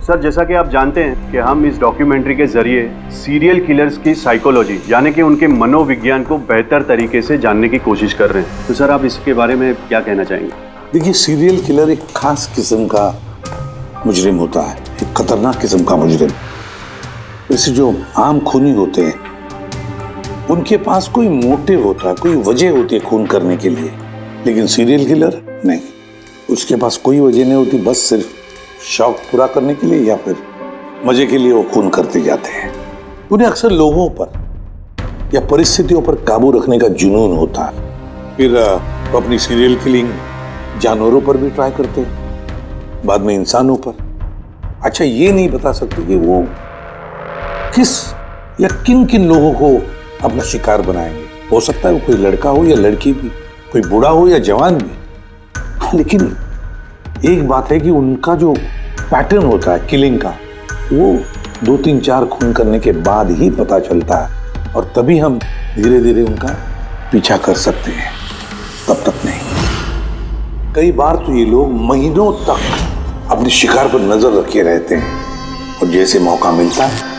सर, जैसा कि आप जानते हैं कि हम इस डॉक्यूमेंट्री के जरिए सीरियल किलर्स की साइकोलॉजी यानी कि उनके मनोविज्ञान को बेहतर तरीके से जानने की कोशिश कर रहे हैं। तो सर, आप इसके बारे में क्या कहना चाहेंगे? देखिए, सीरियल किलर एक खास किस्म का मुजरिम होता है, एक खतरनाक किस्म का मुजरिम। वैसे जो आम खूनी होते हैं उनके पास कोई मोटिव होता है, कोई वजह होती है खून करने के लिए, लेकिन सीरियल किलर नहीं, उसके पास कोई वजह नहीं होती, बस सिर्फ शौक पूरा करने के लिए या फिर मजे के लिए वो खून करते जाते हैं। उन्हें अक्सर लोगों पर या परिस्थितियों पर काबू रखने का जुनून होता है। फिर वो अपनी सीरियल किलिंग जानवरों पर भी ट्राई करते हैं, बाद में इंसानों पर। अच्छा, ये नहीं बता सकते कि वो किस या किन किन लोगों को अपना शिकार बनाएंगे। हो सकता है वो कोई लड़का हो या लड़की भी, कोई बूढ़ा हो या जवान भी। लेकिन एक बात है कि उनका जो पैटर्न होता है किलिंग का, वो 2-3-4 खून करने के बाद ही पता चलता है, और तभी हम धीरे धीरे उनका पीछा कर सकते हैं, तब तक नहीं। कई बार तो ये लोग महीनों तक अपने शिकार पर नजर रखे रहते हैं, और जैसे मौका मिलता है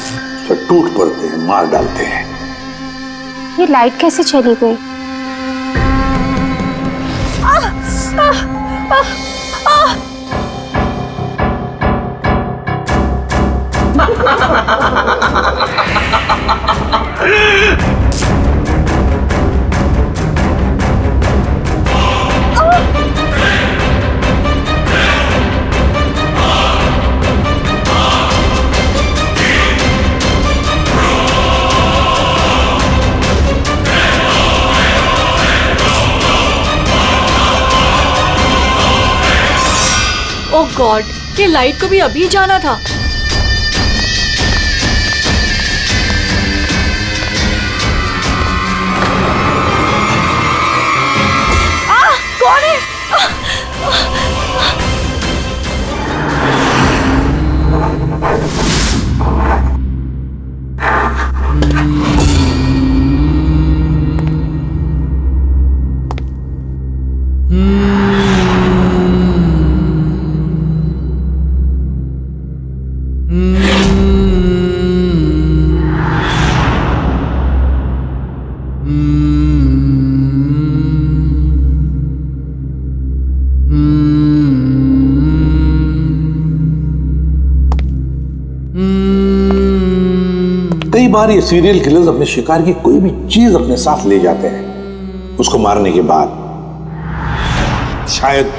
तो टूट पड़ते हैं, मार डालते हैं। ये लाइट कैसे चली गई? ओह गॉड, ये लाइट को भी अभी जाना था। कौन है? कई बार ये सीरियल किलर्स अपने शिकार की कोई भी चीज अपने साथ ले जाते हैं। उसको मारने के बाद शायद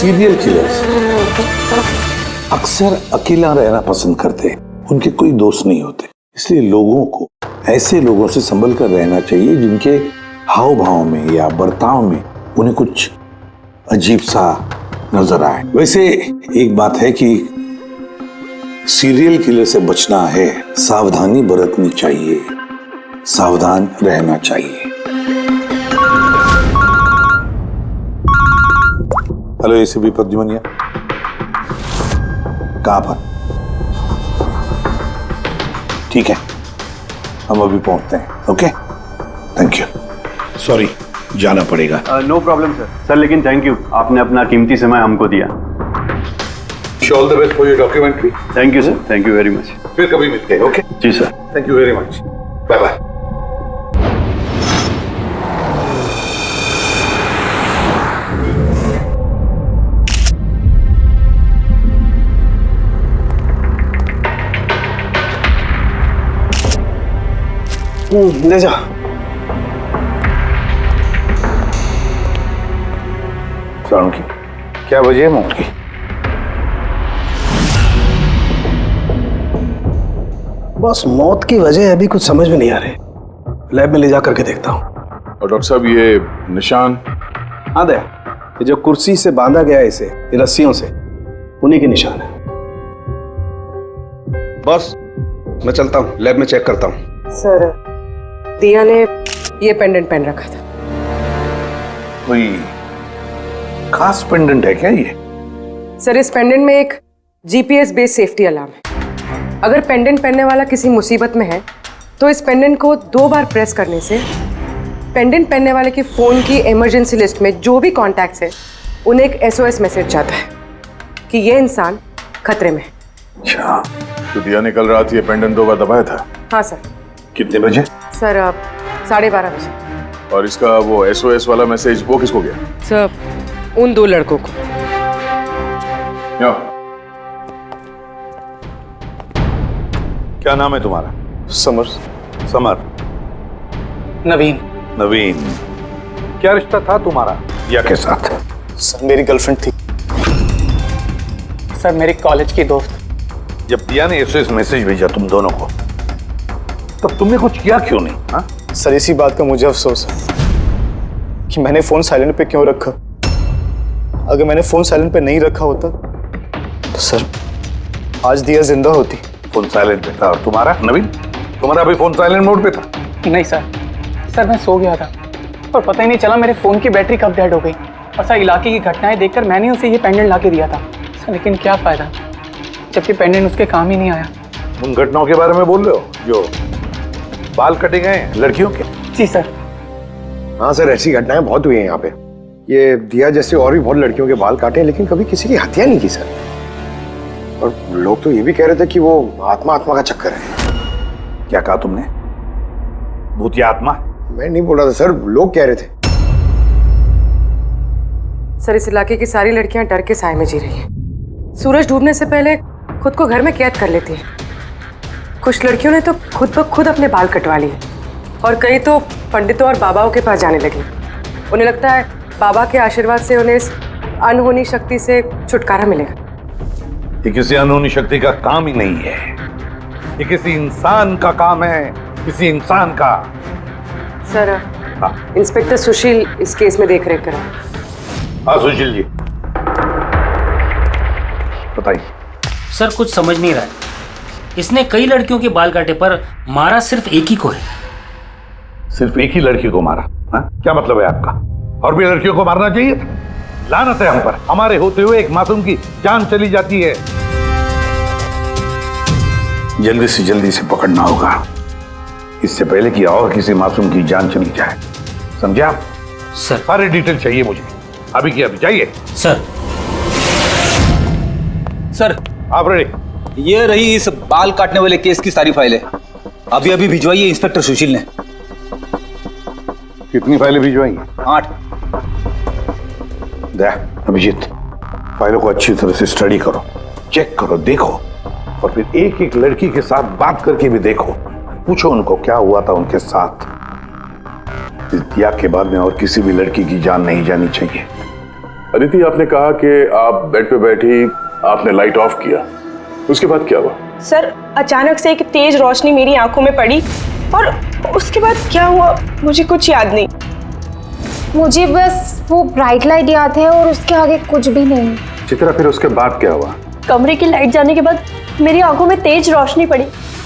सीरियल किलर्स अक्सर अकेला रहना पसंद करते हैं, उनके कोई दोस्त नहीं होते। इसलिए लोगों को ऐसे लोगों से संभल कर रहना चाहिए जिनके हाव भाव में या बर्ताव में उन्हें कुछ अजीब सा नजर आए। वैसे एक बात है कि सीरियल किलर से बचना है, सावधानी बरतनी चाहिए, सावधान रहना चाहिए। हेलो एसीपी प्रद्युमन, कहां पर? ठीक है, हम अभी पहुंचते हैं। Okay, thank you. सॉरी, जाना पड़ेगा। No problem sir. सर लेकिन थैंक यू, आपने अपना कीमती समय हमको दिया। All the best for your documentary. Thank you sir, thank you very much. फिर कभी मिलते हैं। Okay ji sir, thank you very much, bye bye. ले जा। साउंड की क्या वजह है मौत की? बस मौत की वजह अभी कुछ समझ में नहीं आ रही। लैब में ले जा करके देखता हूँ। और डॉक्टर साहब ये निशान? हाँ दया, ये जो कुर्सी से बांधा गया है इसे, ये रस्सियों से, उन्हीं के निशान है। बॉस, मैं चलता हूँ, लैब में चेक करता हूँ। सर, दिया ने ये पेंडेंट पहन रखा था। कोई खास पेंडेंट है क्या ये? सर, इस पेंडेंट में एक जीपीएस बेस्ड सेफ्टी अलार्म है। अगर पेंडेंट पहनने वाला किसी मुसीबत में है तो इस पेंडेंट को 2 बार प्रेस करने से पेंडेंट पहनने वाले के फोन की इमरजेंसी लिस्ट में जो भी कॉन्टैक्ट्स है उन्हें एक SOS मैसेज जाता है कि ये इंसान खतरे में है। अच्छा, तो दिया ने कल रात ये पेंडेंट 2 बार दबाया था? हाँ सर। कितने बजे? सर 12:30 बजे। और इसका वो SOS वाला मैसेज वो किसको गया? सर, उन 2 लड़कों को। क्या नाम है तुम्हारा? समर। समर। नवीन। नवीन, क्या रिश्ता था तुम्हारा दिया के साथ? सर, मेरी गर्लफ्रेंड थी। सर, मेरी कॉलेज की दोस्त। जब दिया ने SOS मैसेज भेजा तुम दोनों को, तब तुमने कुछ किया क्यों नहीं? हा? सर, इसी बात का मुझे अफसोस है कि मैंने फोन साइलेंट पे क्यों रखा। अगर मैंने फोन साइलेंट पे नहीं रखा होता तो सर आज दिया जिंदा होती। फोन साइलेंट पे था। और तुम्हारा नवीन, तुम्हारा भी फोन साइलेंट मोड पे था? नहीं सर, मैं सो गया था और पता ही नहीं चला मेरे फोन की बैटरी कब डेड हो गई। और सर, इलाके की घटनाएं देखकर मैंने उसे ये पेंडेंट ला के दिया था सर, लेकिन क्या फायदा जबकि पेंडेंट उसके काम ही नहीं आया। उन घटनाओं के बारे में बोल रहे हो जो बाल कटे गए लड़कियों के? जी सर। हाँ सर, ऐसी घटनाएं बहुत हुई हैं यहाँ पे। ये दिया जैसे और भी बहुत लड़कियों के बाल काटे, लेकिन कभी किसी की हत्या नहीं की सर। और लोग तो ये भी कह रहे थे कि वो आत्मा का चक्कर है। क्या कहा तुमने? भूत या आत्मा? मैं नहीं बोल रहा था सर, लोग कह रहे थे। सर, इस इलाके की सारी लड़कियां डर के साए में जी रही हैं। सूरज डूबने से पहले खुद को घर में कैद कर लेती हैं। कुछ लड़कियों ने तो खुद ब खुद अपने बाल कटवा लिए और कई तो पंडितों और बाबाओं के पास जाने लगी। उन्हें लगता है बाबा के आशीर्वाद से उन्हें इस अनहोनी शक्ति से छुटकारा मिलेगा। ये किसी अनहोनी शक्ति का काम ही नहीं है, ये किसी इंसान का काम है, किसी इंसान का। सर, इंस्पेक्टर सुशील इस केस में देख रेख कर रहा है। हाँ सुशील जी, बताइए। सर, कुछ समझ नहीं रहा है। इसने कई लड़कियों के बाल काटे पर मारा सिर्फ एक ही को है। सिर्फ एक ही लड़की को मारा? हा? क्या मतलब है आपका? और भी लड़कियों को मारना चाहिए था? लानत है हम पर, हमारे होते हुए एक मासूम की जान चली जाती है। जल्दी से जल्दी से पकड़ना होगा, इससे पहले कि और किसी मासूम की जान चली जाए। समझे आप? सर, सारे डिटेल चाहिए मुझे, अभी की अभी चाहिए। सर। सर, आप रेडी? ये रही इस बाल काटने वाले केस की सारी फाइलें। अभी अभी भिजवाइए इंस्पेक्टर सुशील ने। कितनी फाइलें भिजवाई? 8। दया, अभिजीत, फाइलों को अच्छी तरह से स्टडी करो, चेक करो, देखो, और फिर एक एक लड़की के साथ बात करके भी देखो। पूछो उनको क्या हुआ था उनके साथ। इस दिया के बाद में और किसी भी लड़की की जान नहीं जानी चाहिए। अदिति, आपने कहा कि आप बेड पे बैठी, आपने लाइट ऑफ किया, उसके बाद क्या हुआ? सर अचानक से एक तेज रोशनी मेरी आंखों में पड़ी और उसके बाद क्या हुआ मुझे कुछ याद नहीं। मुझे बस वो ब्राइट लाइट याद है और उसके आगे कुछ भी नहीं। चित्रा, फिर उसके बाद क्या हुआ? कमरे की लाइट जाने के बाद मेरी आंखों में तेज रोशनी पड़ी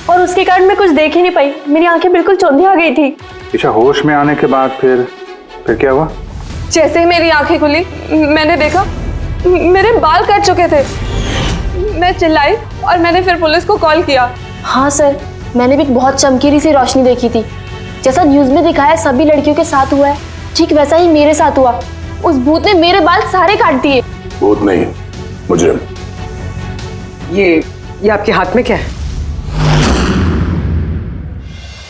और उसके कारण मैं कुछ देख ही नहीं पाई। मेरी आंखें बिल्कुल चौंधी आ गई थी। ईशा, होश में आने के बाद फिर क्या हुआ? जैसे ही मेरी आंखें खुली मैंने देखा मेरे बाल कट चुके थे। मैं चिल्लाई और मैंने फिर पुलिस को कॉल किया। हाँ सर, मैंने भी बहुत चमकीली सी रोशनी देखी थी। जैसा न्यूज में दिखाया सभी लड़कियों के साथ हुआ है, ठीक वैसा ही मेरे साथ हुआ। उस भूत ने मेरे बाल सारे काट दिए। भूत नहीं, मुझे। ये आपके हाथ में क्या है?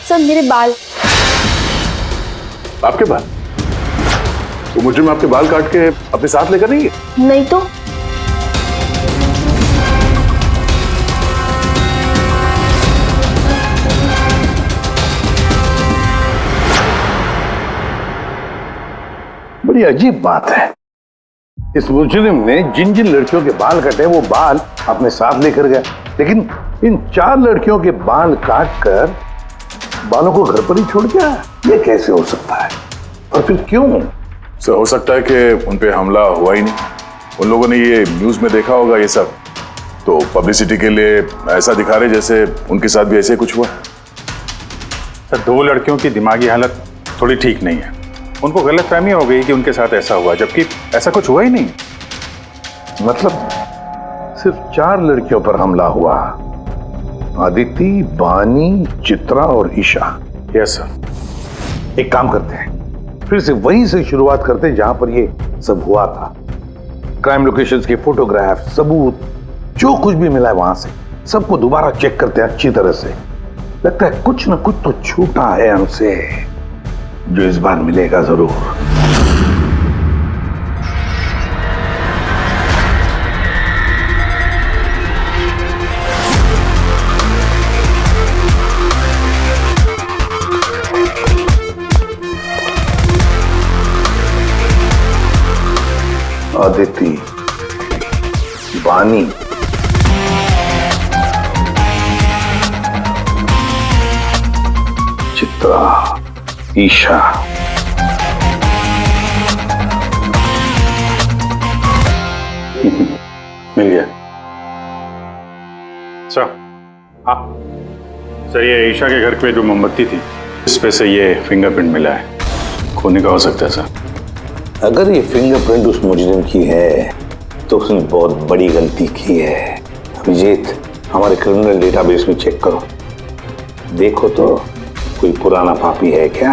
सर मेरे बाल। आपके बाल? वो मुजरिम आपके बाल काट के अपने साथ लेकर नहीं है? नहीं तो। बड़ी अजीब बात है, इस मुजरिम ने जिन जिन लड़कियों के बाल कटे वो बाल अपने साथ लेकर गया, लेकिन इन 4 लड़कियों के बाल काट कर बालों को घर पर ही छोड़ गया। ये कैसे हो सकता है और फिर क्यों? सर, हो सकता है कि उन पे हमला हुआ ही नहीं। उन लोगों ने ये न्यूज में देखा होगा ये सब, तो पब्लिसिटी के लिए ऐसा दिखा रहे जैसे उनके साथ भी ऐसे कुछ हुआ। सर, 2 लड़कियों की दिमागी हालत थोड़ी ठीक नहीं है। उनको गलतफहमी हो गई कि उनके साथ ऐसा हुआ, जबकि ऐसा कुछ हुआ ही नहीं। मतलब सिर्फ 4 लड़कियों पर हमला हुआ? अदिति, बानी, चित्रा और ईशा। Yes sir. एक काम करते हैं, फिर से वहीं से शुरुआत करते हैं जहां पर ये सब हुआ था। क्राइम लोकेशंस के फोटोग्राफ, सबूत, जो कुछ भी मिला है वहां से सबको दोबारा चेक करते हैं अच्छी तरह से। लगता है कुछ ना कुछ तो छूटा है हमसे, जो इस बार मिलेगा जरूर। अदिति, बानी, चित्रा, ईशा। मिल गया सर। हाँ सर, ये ईशा के घर पे जो मोमबत्ती थी इस पे से ये फिंगरप्रिंट मिला है। खोने का हो सकता है सर। अगर ये फिंगरप्रिंट उस मुजरिम की है तो उसने बहुत बड़ी गलती की है। अभिजीत, हमारे क्रिमिनल डेटाबेस में चेक करो, देखो तो कोई पुराना पापी है क्या?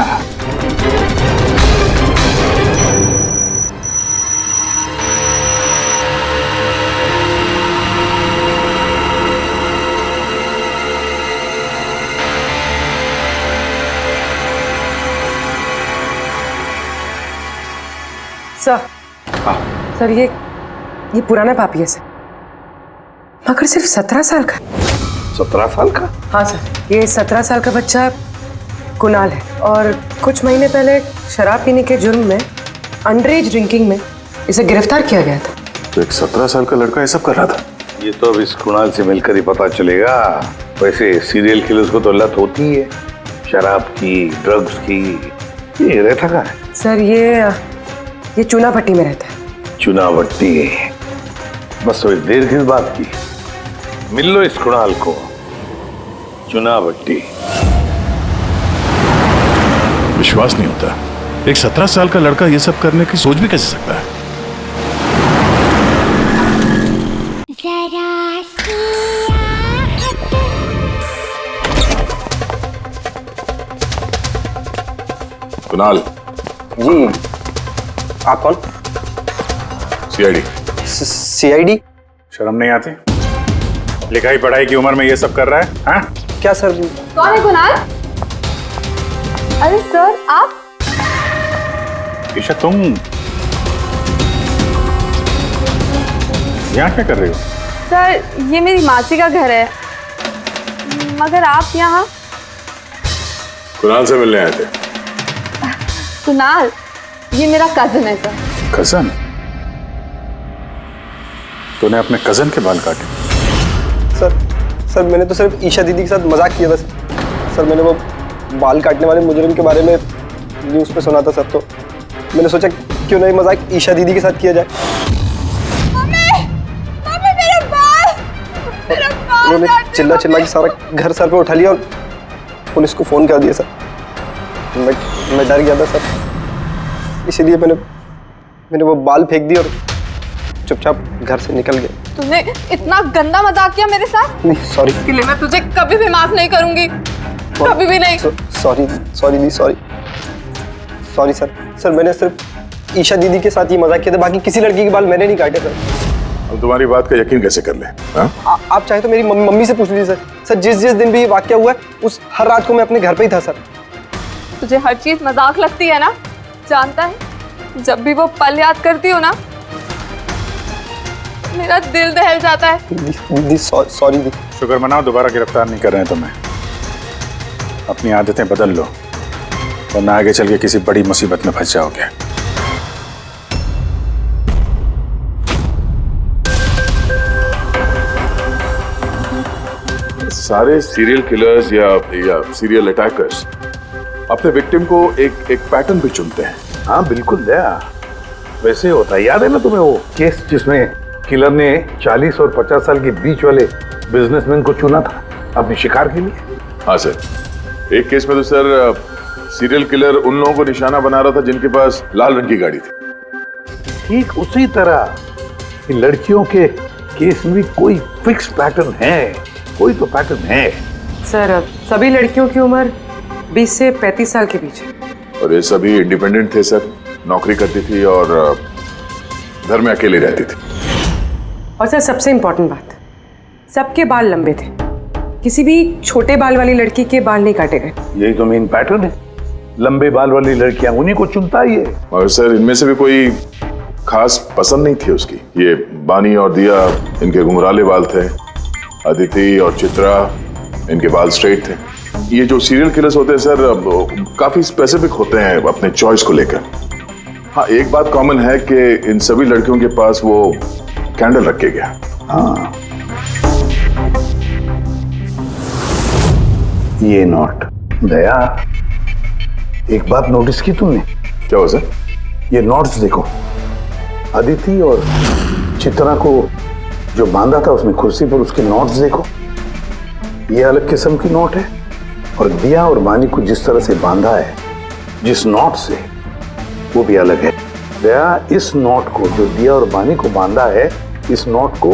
सर ये पुराना पापी है सर, मगर सिर्फ 17 साल का। 17 साल का? हाँ सर, ये 17 साल का बच्चा कुणाल है और कुछ महीने पहले शराब पीने के जुर्म में, अंडर एज ड्रिंकिंग में इसे गिरफ्तार किया गया था। तो एक 17 साल का लड़का ये सब कर रहा था? ये तो अब इस कुणाल से मिलकर ही पता चलेगा। वैसे सीरियल किलर्स को तो लत होती है शराब की, ड्रग्स की। ये रहता कहाँ है? सर ये चूना भट्टी में रहता है। चूना भट्टी? बस थोड़ी देर किस बात की, मिल लो इस कुणाल को। चूना भट्टी। विश्वास नहीं होता, एक 17 साल का लड़का ये सब करने की सोच भी कैसे सकता है? कुणाल जी। आप कौन? सीआईडी। सीआईडी? शर्म नहीं आती? लिखाई पढ़ाई की उम्र में ये सब कर रहा है? हाँ? क्या सर? कौन है कुणाल? अरे सर आप? ईशा, तुम यहाँ क्या कर रही हो? सर ये मेरी मासी का घर है, मगर आप यहाँ? कुणाल से मिलने आए थे। कुणाल ये मेरा कजिन है सर। कजिन? तूने अपने कजन के बाल काटे? सर मैंने तो सिर्फ ईशा दीदी के साथ मजाक किया था सर। मैंने वो बाल काटने वाले मुजरिम के बारे में न्यूज़ पे सुना था सर, तो मैंने सोचा क्यों नहीं मजाक ईशा दीदी के साथ किया जाए। उन्होंने चिल्ला के सारा घर सर पे उठा लिया और पुलिस को फोन कर दिया सर। मैं डर गया था सर, इसीलिए मैंने वो बाल फेंक दिए और चुपचाप घर से निकल गया। तूने इतना गंदा मजाक किया मेरे साथ? नहीं सॉरी। इसके लिए मैं तुझे कभी भी माफ नहीं करूंगी, कभी भी नहीं। सॉरी दी, सॉरी सर। मैंने सिर्फ ईशा दीदी के साथ ही मजाक किया था, बाकी किसी लड़की के बाल मैंने नहीं काटे सर। हम तुम्हारी बात का यकीन कैसे कर ले? आप चाहे तो मेरी मम्मी से पूछ लीजिए सर। जिस दिन भी ये वाकया हुआ है उस हर रात को मैं अपने घर पे ही था सर। तुझे हर चीज मजाक लगती है ना, जानता है? जब भी वो पल याद करती हो ना, मेरा दिल दहल जाता है। दीदी सॉरी दी। शुक्र मनाओ दोबारा गिरफ्तार नहीं कर रहे हैं तुम्हें। अपनी आदतें बदल लो वरना आगे चल के किसी बड़ी मुसीबत में फंस जाओगे। सारे सीरियल किलर्स या सीरियल अटैकर्स अपने विक्टिम को एक पैटर्न भी चुनते हैं। हाँ बिल्कुल दया, वैसे होता है। याद है ना तुम्हें वो केस जिसमें किलर ने 40 और 50 साल के बीच वाले बिजनेसमैन को चुना था अपने शिकार के लिए? हाँ सर, एक केस में तो सर सीरियल किलर उन लोगों को निशाना बना रहा था जिनके पास लाल रंग की गाड़ी थी। ठीक उसी तरह लड़कियों के केस में भी कोई फिक्स पैटर्न है, कोई तो पैटर्न है। सर सभी लड़कियों की उम्र 20 से 35 साल के बीच है। और ये सभी इंडिपेंडेंट थे सर, नौकरी करती थी और घर में अकेले रहती थी। और सर सबसे इम्पोर्टेंट बात, सबके बाल लंबे थे, किसी भी छोटे बाल वाली लड़की के बाल नहीं काटे गए। यही तो मेन पैटर्न है, लंबे बाल वाली लड़कियां उन्हीं को चुनता है ये। और सर इनमें से भी कोई खास पसंद नहीं थी उसकी। ये बानी और दिया, इनके घुंघराले बाल थे। अदिति और चित्रा, इनके बाल स्ट्रेट थे। ये जो सीरियल किलर्स होते हैं सर काफी स्पेसिफिक होते हैं अपने चॉइस को लेकर। हाँ एक बात कॉमन है कि इन सभी लड़कियों के पास वो कैंडल रख के गया। हाँ ये नोट दया, एक बात नोटिस की तुमने? क्या हो सर? ये नोट्स देखो, अदिति और चित्रा को जो बांधा था उसमें कुर्सी पर, उसके नोट्स देखो। ये अलग किस्म की नोट है। और दिया और बानी को जिस तरह से बांधा है जिस नोट से, वो भी अलग है। दया, इस नोट को जो दिया और बानी को बांधा है, इस नोट को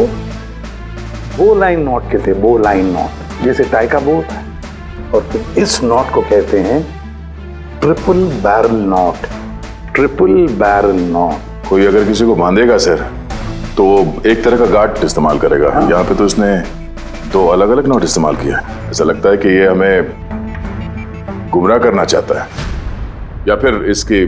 बो लाइन नोट कहते हैं। बो लाइन नोट जैसे टाई का बो होता है। और फिर इस नोट को कहते हैं triple barrel note. Triple barrel note. कोई अगर किसी को बांधेगा सर तो एक तरह का गार्ड इस्तेमाल करेगा। हाँ। यहाँ पे तो इसने 2 अलग अलग नोट इस्तेमाल किया। ऐसा लगता है कि ये हमें गुमराह करना चाहता है, या फिर इसकी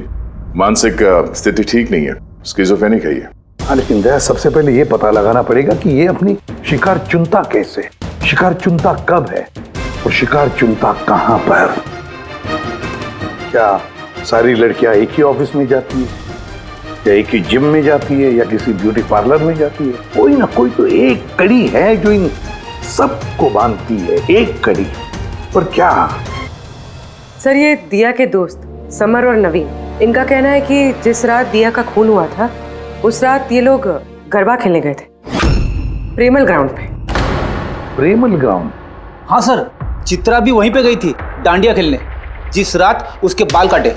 मानसिक स्थिति ठीक नहीं है, स्किज़ोफ्रेनिक है ये। हाँ लेकिन दया, सबसे पहले ये पता लगाना पड़ेगा कि ये अपनी शिकार चुनता कैसे, शिकार चुनता कब है और शिकार चुनता कहां पर। क्या सारी लड़कियां एक ही ऑफिस में जाती है, या एक ही जिम में जाती है, या किसी ब्यूटी पार्लर में जाती है? कोई ना कोई तो एक कड़ी है जो इन सबको बांधती है, एक कड़ी। पर क्या? सर ये दिया के दोस्त समर और नवीन, इनका कहना है कि जिस रात दिया का खून हुआ था उस रात ये लोग गरबा खेलने गए थे प्रेमल ग्राउंड पे। प्रेमल ग्राउंड? हाँ सर, चित्रा भी वहीं पे गई थी डांडिया खेलने जिस रात उसके बाल काटे।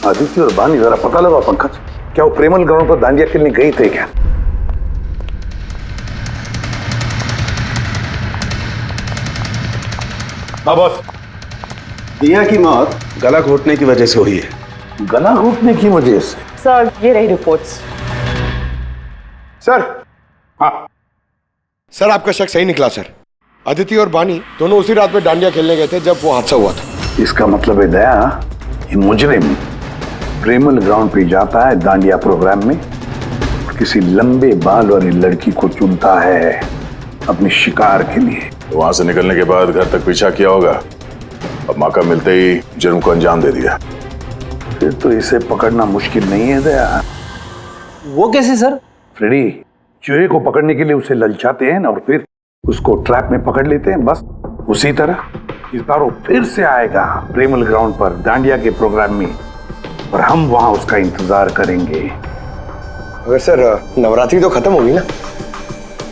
आदित्य और बानी, जरा पता लगा पंकज, क्या वो प्रेमल ग्राउंड पर डांडिया खेलने गई थे क्या? हाँ बॉस, दिया की मौत गला घोटने की वजह से हुई है। गला घोटने की वजह से? सर ये रही रिपोर्ट्स। सर। हाँ सर, आपका शक सही निकला सर। अदिति और बानी दोनों उसी रात में डांडिया खेलने गए थे जब वो हादसा हुआ था। इसका मतलब है दया, ये मुजरिम प्रेमल ग्राउंड पे जाता है डांडिया प्रोग्राम में, किसी लंबे बाल वाली लड़की को चुनता है अपने शिकार के लिए। वहां से निकलने के बाद घर तक पीछा किया होगा, अब मौका मिलते ही जुर्म को अंजाम दे दिया। फिर तो इसे पकड़ना मुश्किल नहीं है दया। वो कैसे सर? फ्रेडी, चूहे को पकड़ने के लिए उसे ललचाते हैं और फिर उसको ट्रैप में पकड़ लेते हैं। बस उसी तरह इस बार वो फिर से आएगा प्रेमल ग्राउंड पर दांडिया के प्रोग्राम में, और हम वहां उसका इंतजार करेंगे। अगर सर नवरात्रि तो खत्म होगी ना,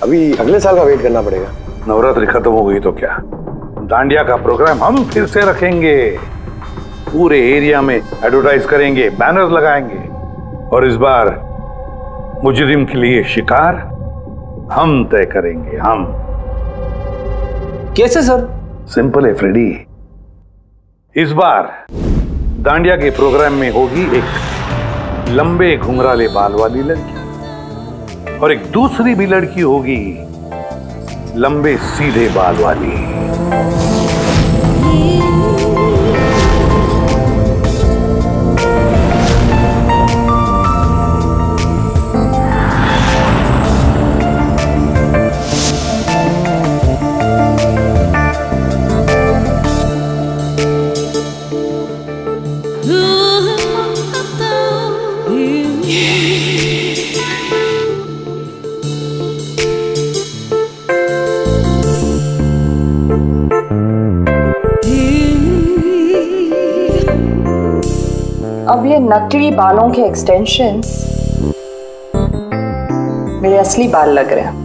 अभी अगले साल का वेट करना पड़ेगा। नवरात्रि खत्म हो गई तो क्या, दांडिया का प्रोग्राम हम फिर से रखेंगे। पूरे एरिया में एडवर्टाइज करेंगे, बैनर लगाएंगे, और इस बार मुजरिम के लिए शिकार हम तय करेंगे। हम कैसे सर? सिंपल है फ्रेडी। इस बार दांडिया के प्रोग्राम में होगी एक लंबे घुंघराले बाल वाली लड़की, और एक दूसरी भी लड़की होगी लंबे सीधे बाल वाली। अब ये नकली बालों के एक्सटेंशंस मेरे असली बाल लग रहे हैं।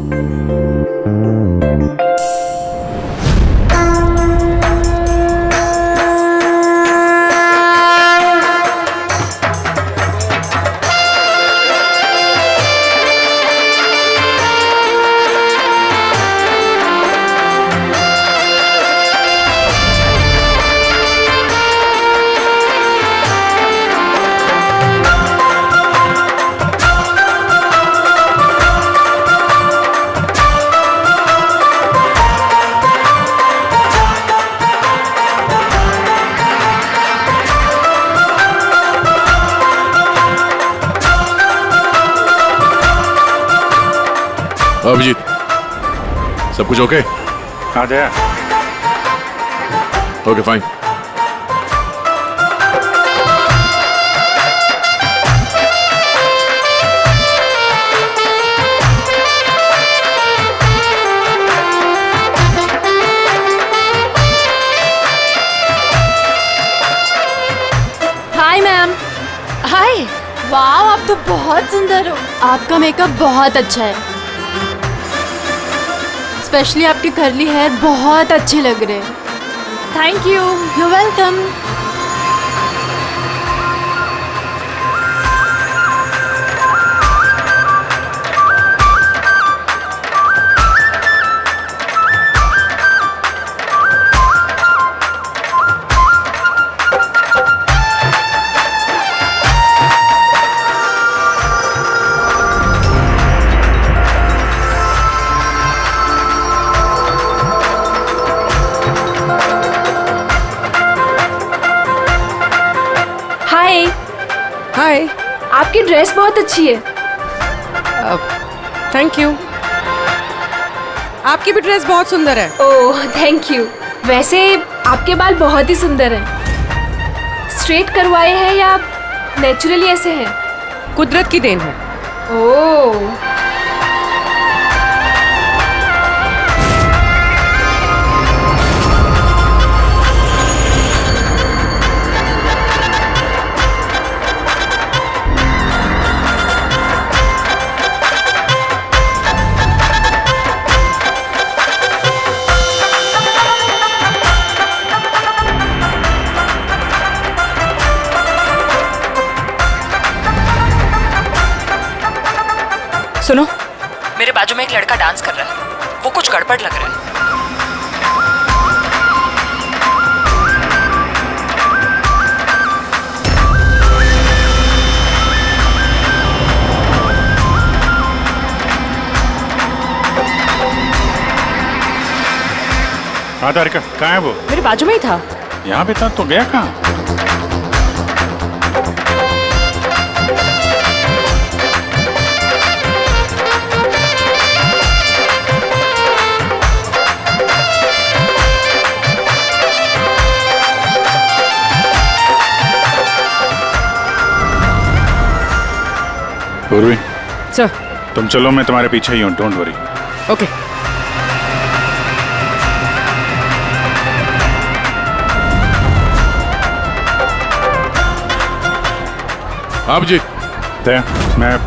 अभिजीत, सब कुछ ओके? हाँ Jaya. Okay fine. Hi ma'am. Hi. वाह, आप तो बहुत सुंदर हो। आपका मेकअप बहुत अच्छा है, स्पेशली आपके कर्ली हेयर बहुत अच्छे लग रहे हैं। Thank you. You welcome. Hi. आपकी ड्रेस बहुत अच्छी है। Thank you. आपकी भी ड्रेस बहुत सुंदर है। Oh thank you. वैसे आपके बाल बहुत ही सुंदर हैं। स्ट्रेट करवाए हैं या नेचुरली ऐसे हैं? कुदरत की देन है। ओह सुनो, मेरे बाजू में एक लड़का डांस कर रहा है, वो कुछ गड़बड़ लग रहा है। हाँ तारिका, कहाँ है वो? मेरे बाजू में ही था। यहाँ पे था तो गया कहाँ? पूर्वी, सर, तुम चलो, मैं तुम्हारे पीछे ही हूँ, डोंट वरी। ओके। आप जी। मैं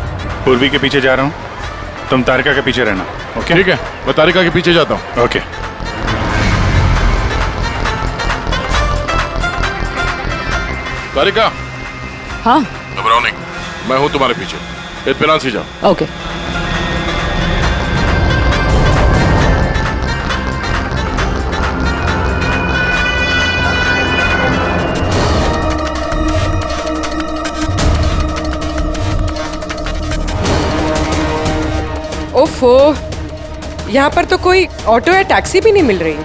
पूर्वी के पीछे जा रहा हूँ, तुम तारिका के पीछे रहना। ओके ठीक है, मैं तारिका के पीछे जाता हूँ। ओके। तारिका। हाँ। घबराओ नहीं, मैं हूँ तुम्हारे पीछे, इत्मीनान से जाओ। ओके। ओफो, यहाँ पर तो कोई ऑटो या टैक्सी भी नहीं मिल रही।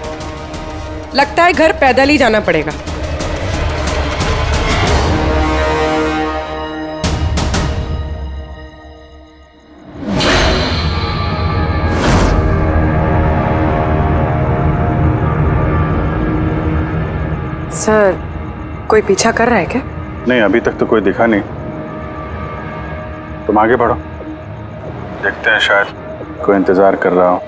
लगता है घर पैदल ही जाना पड़ेगा। सर, कोई पीछा कर रहा है क्या? नहीं, अभी तक तो कोई दिखा नहीं। तुम आगे बढ़ो, देखते हैं, शायद कोई इंतजार कर रहा हो।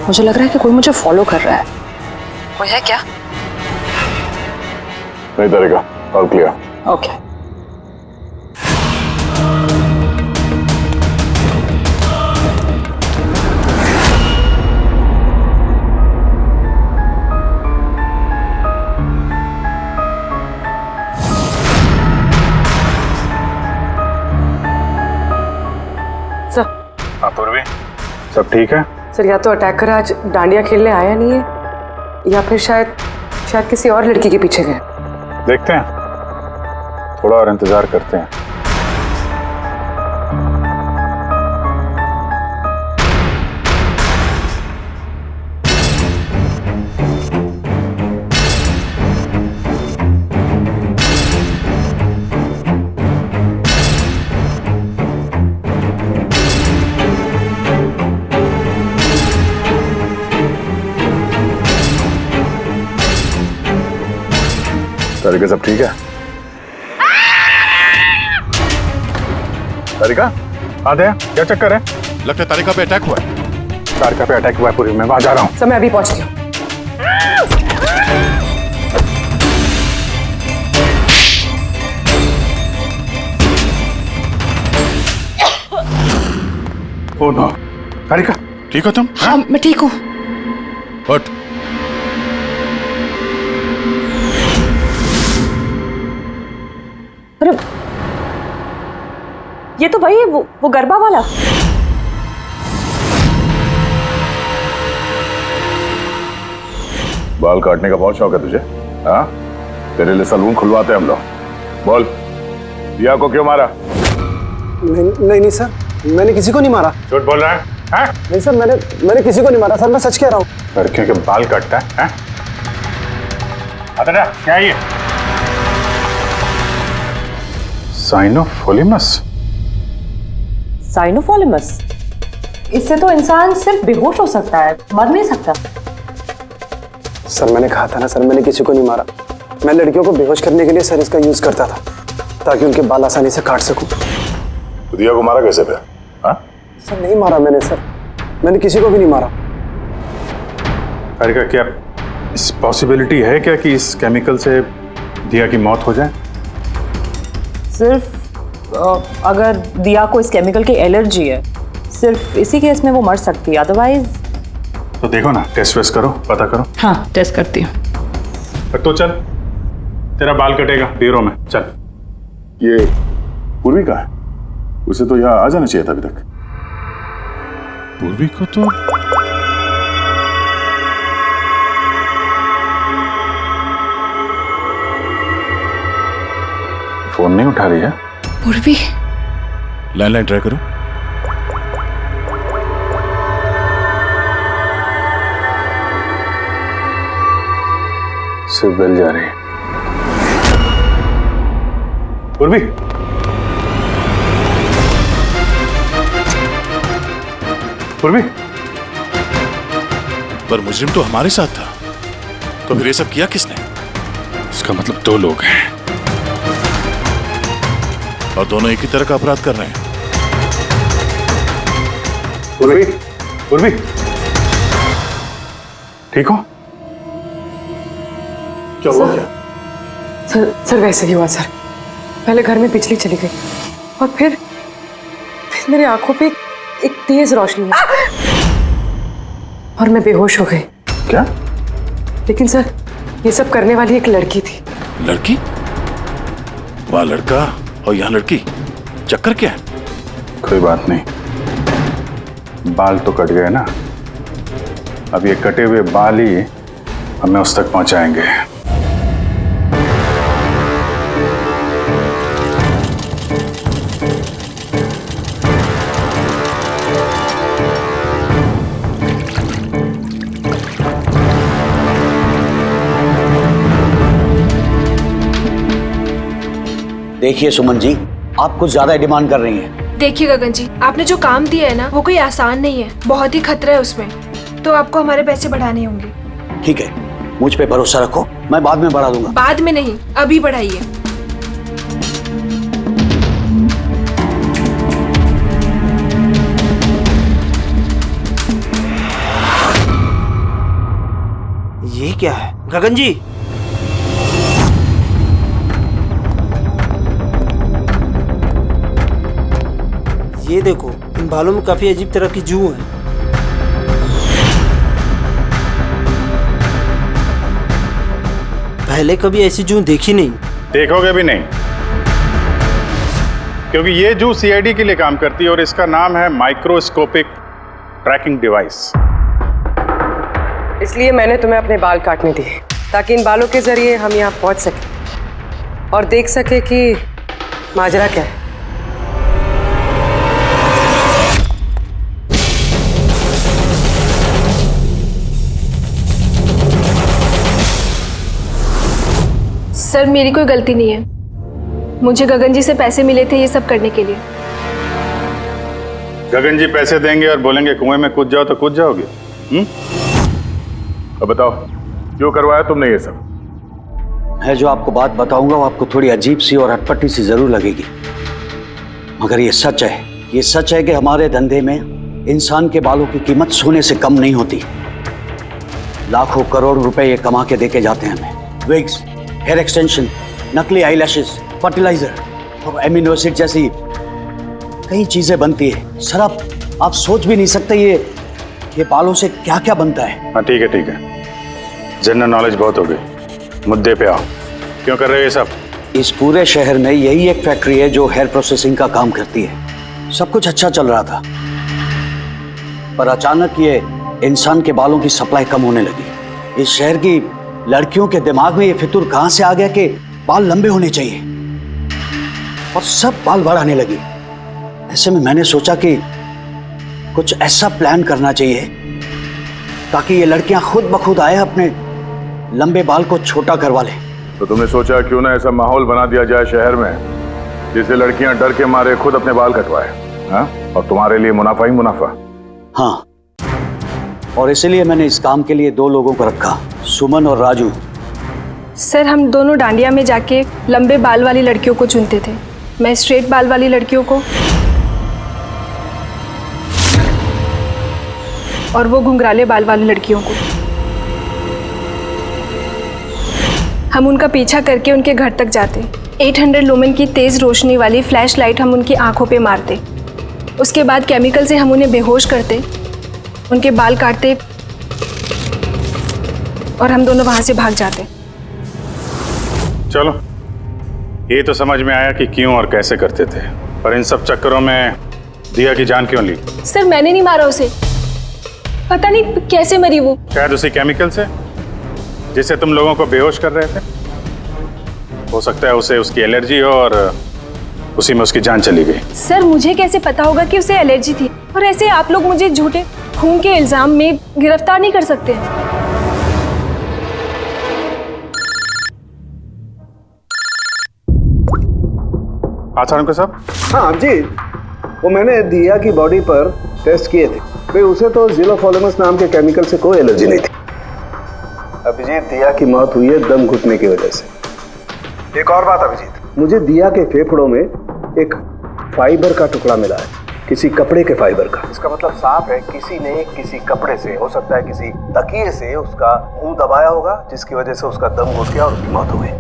मुझे लग रहा है कि कोई मुझे फॉलो कर रहा है। कोई है क्या? नहीं तरीका, और क्लियर। ओके। सर। हाँ पूर्वी, सब ठीक है? सर, या तो अटैकर आज डांडिया खेलने आया नहीं है, या फिर शायद किसी और लड़की के पीछे गए। देखते हैं, थोड़ा और इंतजार करते हैं। तारिका, सब ठीक है? तारिका, आधे क्या चक्कर है? लगता है तारिका पे अटैक हुआ है। तारिका पे अटैक हुआ है पूरी, मैं वहां जा रहा हूँ। सर, मैं अभी पहुंचती हूँ। ओ नो, तारिका, ठीक हो तुम? हाँ, मैं ठीक हूँ। हट। अरे, ये तो भाई वो गरबा वाला। बाल काटने का बहुत शौक है तुझे? हाँ, तेरे लिए सलून खुलवाते हैं हम लोग। बोल, दिया को क्यों मारा? नहीं सर, मैंने किसी को नहीं मारा। झूठ बोल रहा है? हाँ? नहीं सर, मैंने किसी को नहीं मारा सर, मैं सच कह रहा हूँ। लड़कियों के बाल काटता है? अरे क्या ये? साइनोफोलिमस? साइनोफोलिमस? इससे तो इंसान सिर्फ बेहोश हो सकता है, मर नहीं सकता। सर, मैंने कहा था ना सर, मैंने किसी को नहीं मारा। मैं लड़कियों को बेहोश करने के लिए सर इसका यूज करता था, ताकि उनके बाल आसानी से काट सकूं। तो दिया को मारा कैसे फिर? हाँ? सर, नहीं मारा मैंने सर, मैंने किसी को भी नहीं मारा। तारिका, क्या इस पॉसिबिलिटी है क्या कि इस केमिकल से दिया की मौत हो जाए? सिर्फ अगर दिया को इस केमिकल की एलर्जी है, सिर्फ इसी केस में वो मर सकती है, अदरवाइज। तो देखो ना, टेस्ट वेस्ट करो, पता करो। हाँ, टेस्ट करती हूँ। तो चल, तेरा बाल कटेगा ब्यूरो में, चल। ये पूर्वी का है, उसे तो यहाँ आ जाना चाहिए था अभी तक। पूर्वी को तो फोन नहीं उठा रही है। पूर्वी, लैंडलाइन ट्राई करो। सिर्फ बेल जा रही है। पूर्वी, पूर्वी, पर मुजरिम तो हमारे साथ था, तो फिर ये सब किया किसने? इसका मतलब दो लोग हैं और दोनों एक ही तरह का अपराध कर रहे हैं। पूर्वी, पूर्वी, ठीक हो? क्या हुआ क्या? सर वैसे ही हुआ सर। पहले घर में बिजली चली गई और फिर मेरी आंखों पे एक तेज रोशनी आई और मैं बेहोश हो गई। क्या? लेकिन सर ये सब करने वाली एक लड़की थी। लड़की? वह लड़का और यहाँ लड़की, चक्कर क्या है? कोई बात नहीं, बाल तो कट गए ना, अब ये कटे हुए बाल ही हमें उस तक पहुंचाएंगे। देखिए सुमन जी, आप कुछ ज्यादा डिमांड कर रही हैं। देखिए गगन जी, आपने जो काम दिया है ना, वो कोई आसान नहीं है, बहुत ही खतरा है उसमें, तो आपको हमारे पैसे बढ़ाने होंगे। ठीक है, मुझ पे भरोसा रखो, मैं बाद में बढ़ा दूंगा। बाद में नहीं, अभी बढ़ाइए। ये क्या है गगन जी? ये देखो, इन बालों में काफी अजीब तरह की जू है। पहले कभी ऐसी जू देखी नहीं। देखोगे भी नहीं, क्योंकि ये जू सीआईडी के लिए काम करती है और इसका नाम है माइक्रोस्कोपिक ट्रैकिंग डिवाइस। इसलिए मैंने तुम्हें अपने बाल काटने दिए ताकि इन बालों के जरिए हम यहाँ पहुंच सके और देख सके कि माजरा क्या है। सर मेरी कोई गलती नहीं है, मुझे गगन जी से पैसे मिले थे ये सब करने के लिए। गगन जी पैसे देंगे और बोलेंगे कुएं में कूद जाओ तो कूद जाओगे? अब बताओ, क्यों करवाया तुमने ये सब? मैं जो आपको बात बताऊंगा वो आपको थोड़ी अजीब सी और अटपटी सी जरूर लगेगी, मगर ये सच है। ये सच है कि हमारे धंधे में इंसान के बालों की कीमत सोने से कम नहीं होती। लाखों करोड़ रुपए ये कमा के देके जाते हैं हमें। विग्स, हेयर एक्सटेंशन, नकली आईलैशेस, फर्टिलाइजर और एमिनो एसिड जैसी कई चीजें बनती है। सर आप सोच भी नहीं सकते ये बालों से क्या क्या बनता है। हाँ ठीक है, जनरल नॉलेज बहुत हो गई, मुद्दे पे आओ। क्यों कर रहे हो ये सब? इस पूरे शहर में यही एक फैक्ट्री है जो हेयर प्रोसेसिंग का काम करती है। सब कुछ अच्छा चल रहा था, पर अचानक ये इंसान के बालों की सप्लाई कम होने लगी। इस शहर की लड़कियों के दिमाग में ये फितूर कहां से आ गया कि बाल लंबे होने चाहिए, और सब बाल बढ़ाने लगी। ऐसे में मैंने सोचा कि कुछ ऐसा प्लान करना चाहिए ताकि ये लड़कियां खुद ब खुद आए अपने लंबे बाल को छोटा करवा लें। तो तुमने सोचा क्यों ना ऐसा माहौल बना दिया जाए शहर में जिससे लड़कियां डर के मारे खुद अपने बाल कटवाए, हाँ? और तुम्हारे लिए मुनाफा ही मुनाफा। हाँ, और इसीलिए मैंने इस काम के लिए दो लोगों को रखा, सुमन और राजू। सर हम दोनों डांडिया में जाके लंबे बाल वाली लड़कियों को चुनते थे, मैं स्ट्रेट बाल वाली लड़कियों को और वो घुंघराले बाल वाली लड़कियों को। हम उनका पीछा करके उनके घर तक जाते, 800 लुमेन की तेज रोशनी वाली फ्लैश लाइट हम उनकी आंखों पे मारते, उसके बाद केमिकल से हम उन्हें बेहोश करते, उनके बाल काटते और हम दोनों वहां से भाग जाते। चलो, ये तो समझ में आया कि क्यों और कैसे करते थे, पर इन सब चक्करों में दिया की जान क्यों ली? सर मैंने नहीं मारा उसे, पता नहीं कैसे मरी वो। शायद उसी केमिकल से जिससे तुम लोगों को बेहोश कर रहे थे। हो सकता है उसे उसकी एलर्जी हो और उसी में उसकी जान चली गई। सर मुझे कैसे पता होगा कि उसे एलर्जी थी, और ऐसे आप लोग मुझे झूठे खून के इल्जाम में गिरफ्तार नहीं कर सकते। आचार्य साहब। हाँ अभिजीत, वो मैंने दिया की बॉडी पर टेस्ट किए थे भाई, उसे तो ज़िलोफॉर्मेस नाम के केमिकल से कोई एलर्जी नहीं थी। अभिजीत, दिया की मौत हुई है दम घुटने की वजह से। एक और बात अभिजीत, मुझे दिया के फेफड़ों में एक फाइबर का टुकड़ा मिला है, किसी कपड़े के फाइबर का। इसका मतलब साफ है किसी ने किसी कपड़े से, हो सकता है किसी तकिए से, उसका मुंह दबाया होगा, जिसकी वजह से उसका दम घुट गया और उसकी मौत हो गई।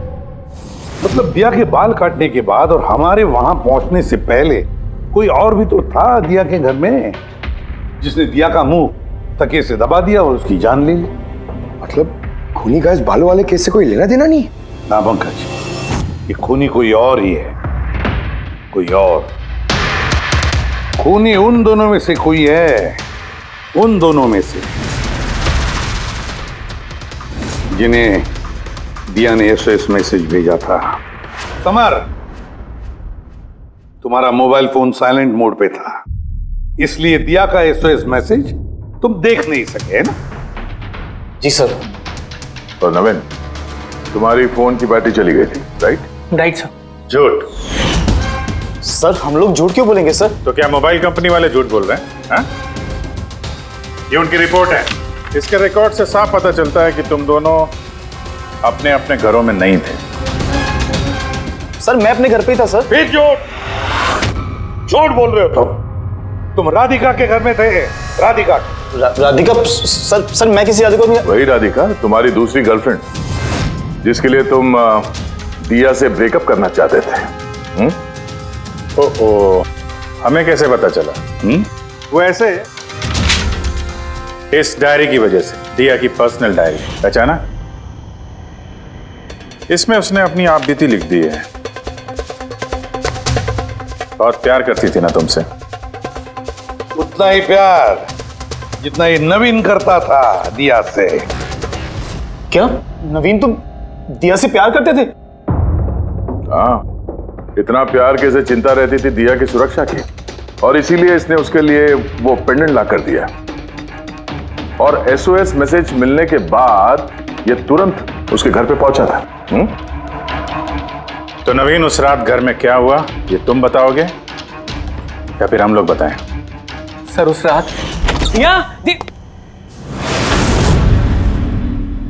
मतलब दिया के बाल काटने के बाद और हमारे वहां पहुंचने से पहले कोई और भी तो था दिया के घर में, जिसने दिया का मुंह तकिए से दबा दिया और उसकी जान ले ली। मतलब खूनी का इस बालों वाले केस से कोई लेना देना नहीं? ना पंकज, ये खूनी कोई और ही है, कोई और। खूनी उन दोनों में से कोई है, उन दोनों में से जिन्हें दिया ने एसओएस मैसेज भेजा था। समर, तुम्हारा मोबाइल फोन साइलेंट मोड पे था, इसलिए दिया का एसओएस मैसेज तुम देख नहीं सके, है ना? जी सर। और नवीन, तुम्हारी फोन की बैटरी चली गई थी, राइट? Right sir. झूठ। सर हम लोग झूठ क्यों बोलेंगे सर? तो क्या मोबाइल कंपनी वाले झूठ बोल रहे हैं? हाँ? ये उनकी रिपोर्ट है। इसके रिकॉर्ड से साफ पता चलता है कि तुम दोनों अपने अपने घरों में नहीं थे। सर मैं अपने घर पे ही था सर। फिर झूठ बोल रहे हो तुम राधिका के घर में थे। राधिका सर मैं किसी राधिका नहीं। वही राधिका, तुम्हारी दूसरी गर्लफ्रेंड, जिसके लिए तुम दिया से ब्रेकअप करना चाहते थे। ओहो, हमें कैसे पता चला? वो ऐसे, इस डायरी की वजह से, दिया की पर्सनल डायरी, पहचाना? इसमें उसने अपनी आप बीती लिख दी है। बहुत प्यार करती थी ना तुमसे। उतना ही प्यार जितना ये नवीन करता था दिया से। क्या नवीन तुम दिया से प्यार करते थे? हाँ, इतना प्यार कैसे चिंता रहती थी दिया की सुरक्षा की, और इसीलिए इसने उसके लिए वो पेंडेंट ला कर दिया। और एसओएस मैसेज मिलने के बाद ये तुरंत उसके घर पे पहुंचा था। तो नवीन, उस रात घर में क्या हुआ ये तुम बताओगे या फिर हम लोग बताएं? सर उस रात दिया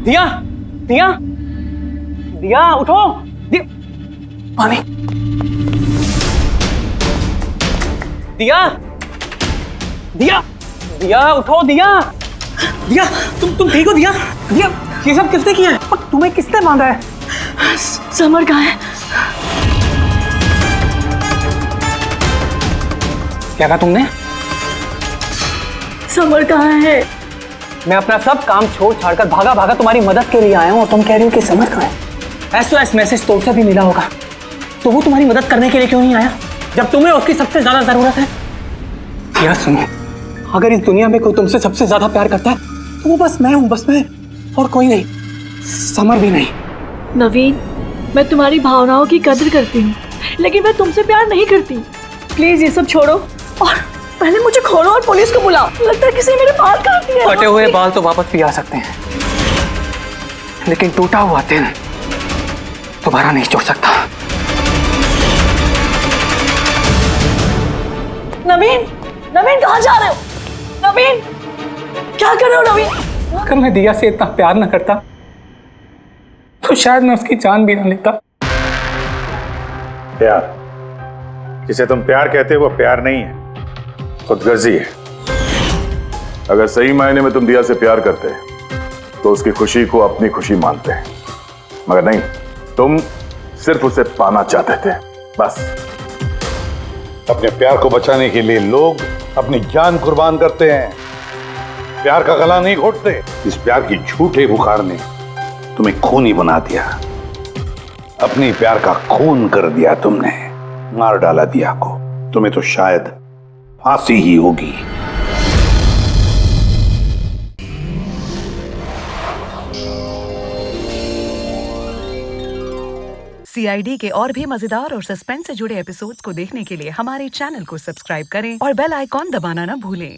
दिया दिया दिया उठो। पानी। दिया दिया दिया उठो। दिया दिया तुम ठीक हो? दिया दिया ये सब किसने किया है और तुम्हें किसने बांधा है? समर कहाँ है? क्या कहा तुमने? समर कहाँ है? मैं अपना सब काम छोड़ छाड़कर भागा भागा तुम्हारी मदद के लिए आया हूँ और तुम कह रही हो कि समर कहाँ है? एसओएस मैसेज तो उसे भी मिला होगा, तो वो तुम्हारी मदद करने के लिए क्यों नहीं आया जब तुम्हें उसकी सबसे ज्यादा जरूरत है? क्या सुनो, अगर इस दुनिया में कोई तुमसे सबसे ज्यादा प्यार करता है तो वो बस मैं हूँ, बस मैं, और कोई नहीं, समर भी नहीं। नवीन, मैं तुम्हारी भावनाओं की कदर करती हूँ, लेकिन मैं तुमसे प्यार नहीं करती। प्लीज ये सब छोड़ो और पहले मुझे खोलो और पुलिस को बुलाओ। लगता है किसी ने मेरे बाल काट दिए। कटे हुए बाल तो वापस भी आ सकते हैं, लेकिन टूटा हुआ दिल दोबारा नहीं जोड़ सकता। नवीन, नवीन कहाँ जा रहे हो? नवीन, क्या कर रहे हो नवीन? अगर मैं दिया से इतना प्यार न करता तो शायद मैं उसकी जान भी न लेता। प्यार, जिसे तुम प्यार कहते हो वो प्यार नहीं है, खुदगर्जी है। अगर सही मायने में तुम दिया से प्यार करते तो उसकी खुशी को अपनी खुशी मानते हैं, मगर नहीं, तुम सिर्फ उसे पाना चाहते थे, बस। अपने प्यार को बचाने के लिए लोग अपनी जान कुर्बान करते हैं, प्यार का गला नहीं घोटते। इस प्यार की झूठे बुखार ने तुम्हें खूनी बना दिया, अपनी प्यार का खून कर दिया तुमने, मार डाला दिया को। तुम्हें तो शायद फांसी ही होगी। सीआईडी के और भी मजेदार और सस्पेंस से जुड़े एपिसोड्स को देखने के लिए हमारे चैनल को सब्सक्राइब करें और बेल आइकॉन दबाना ना भूलें।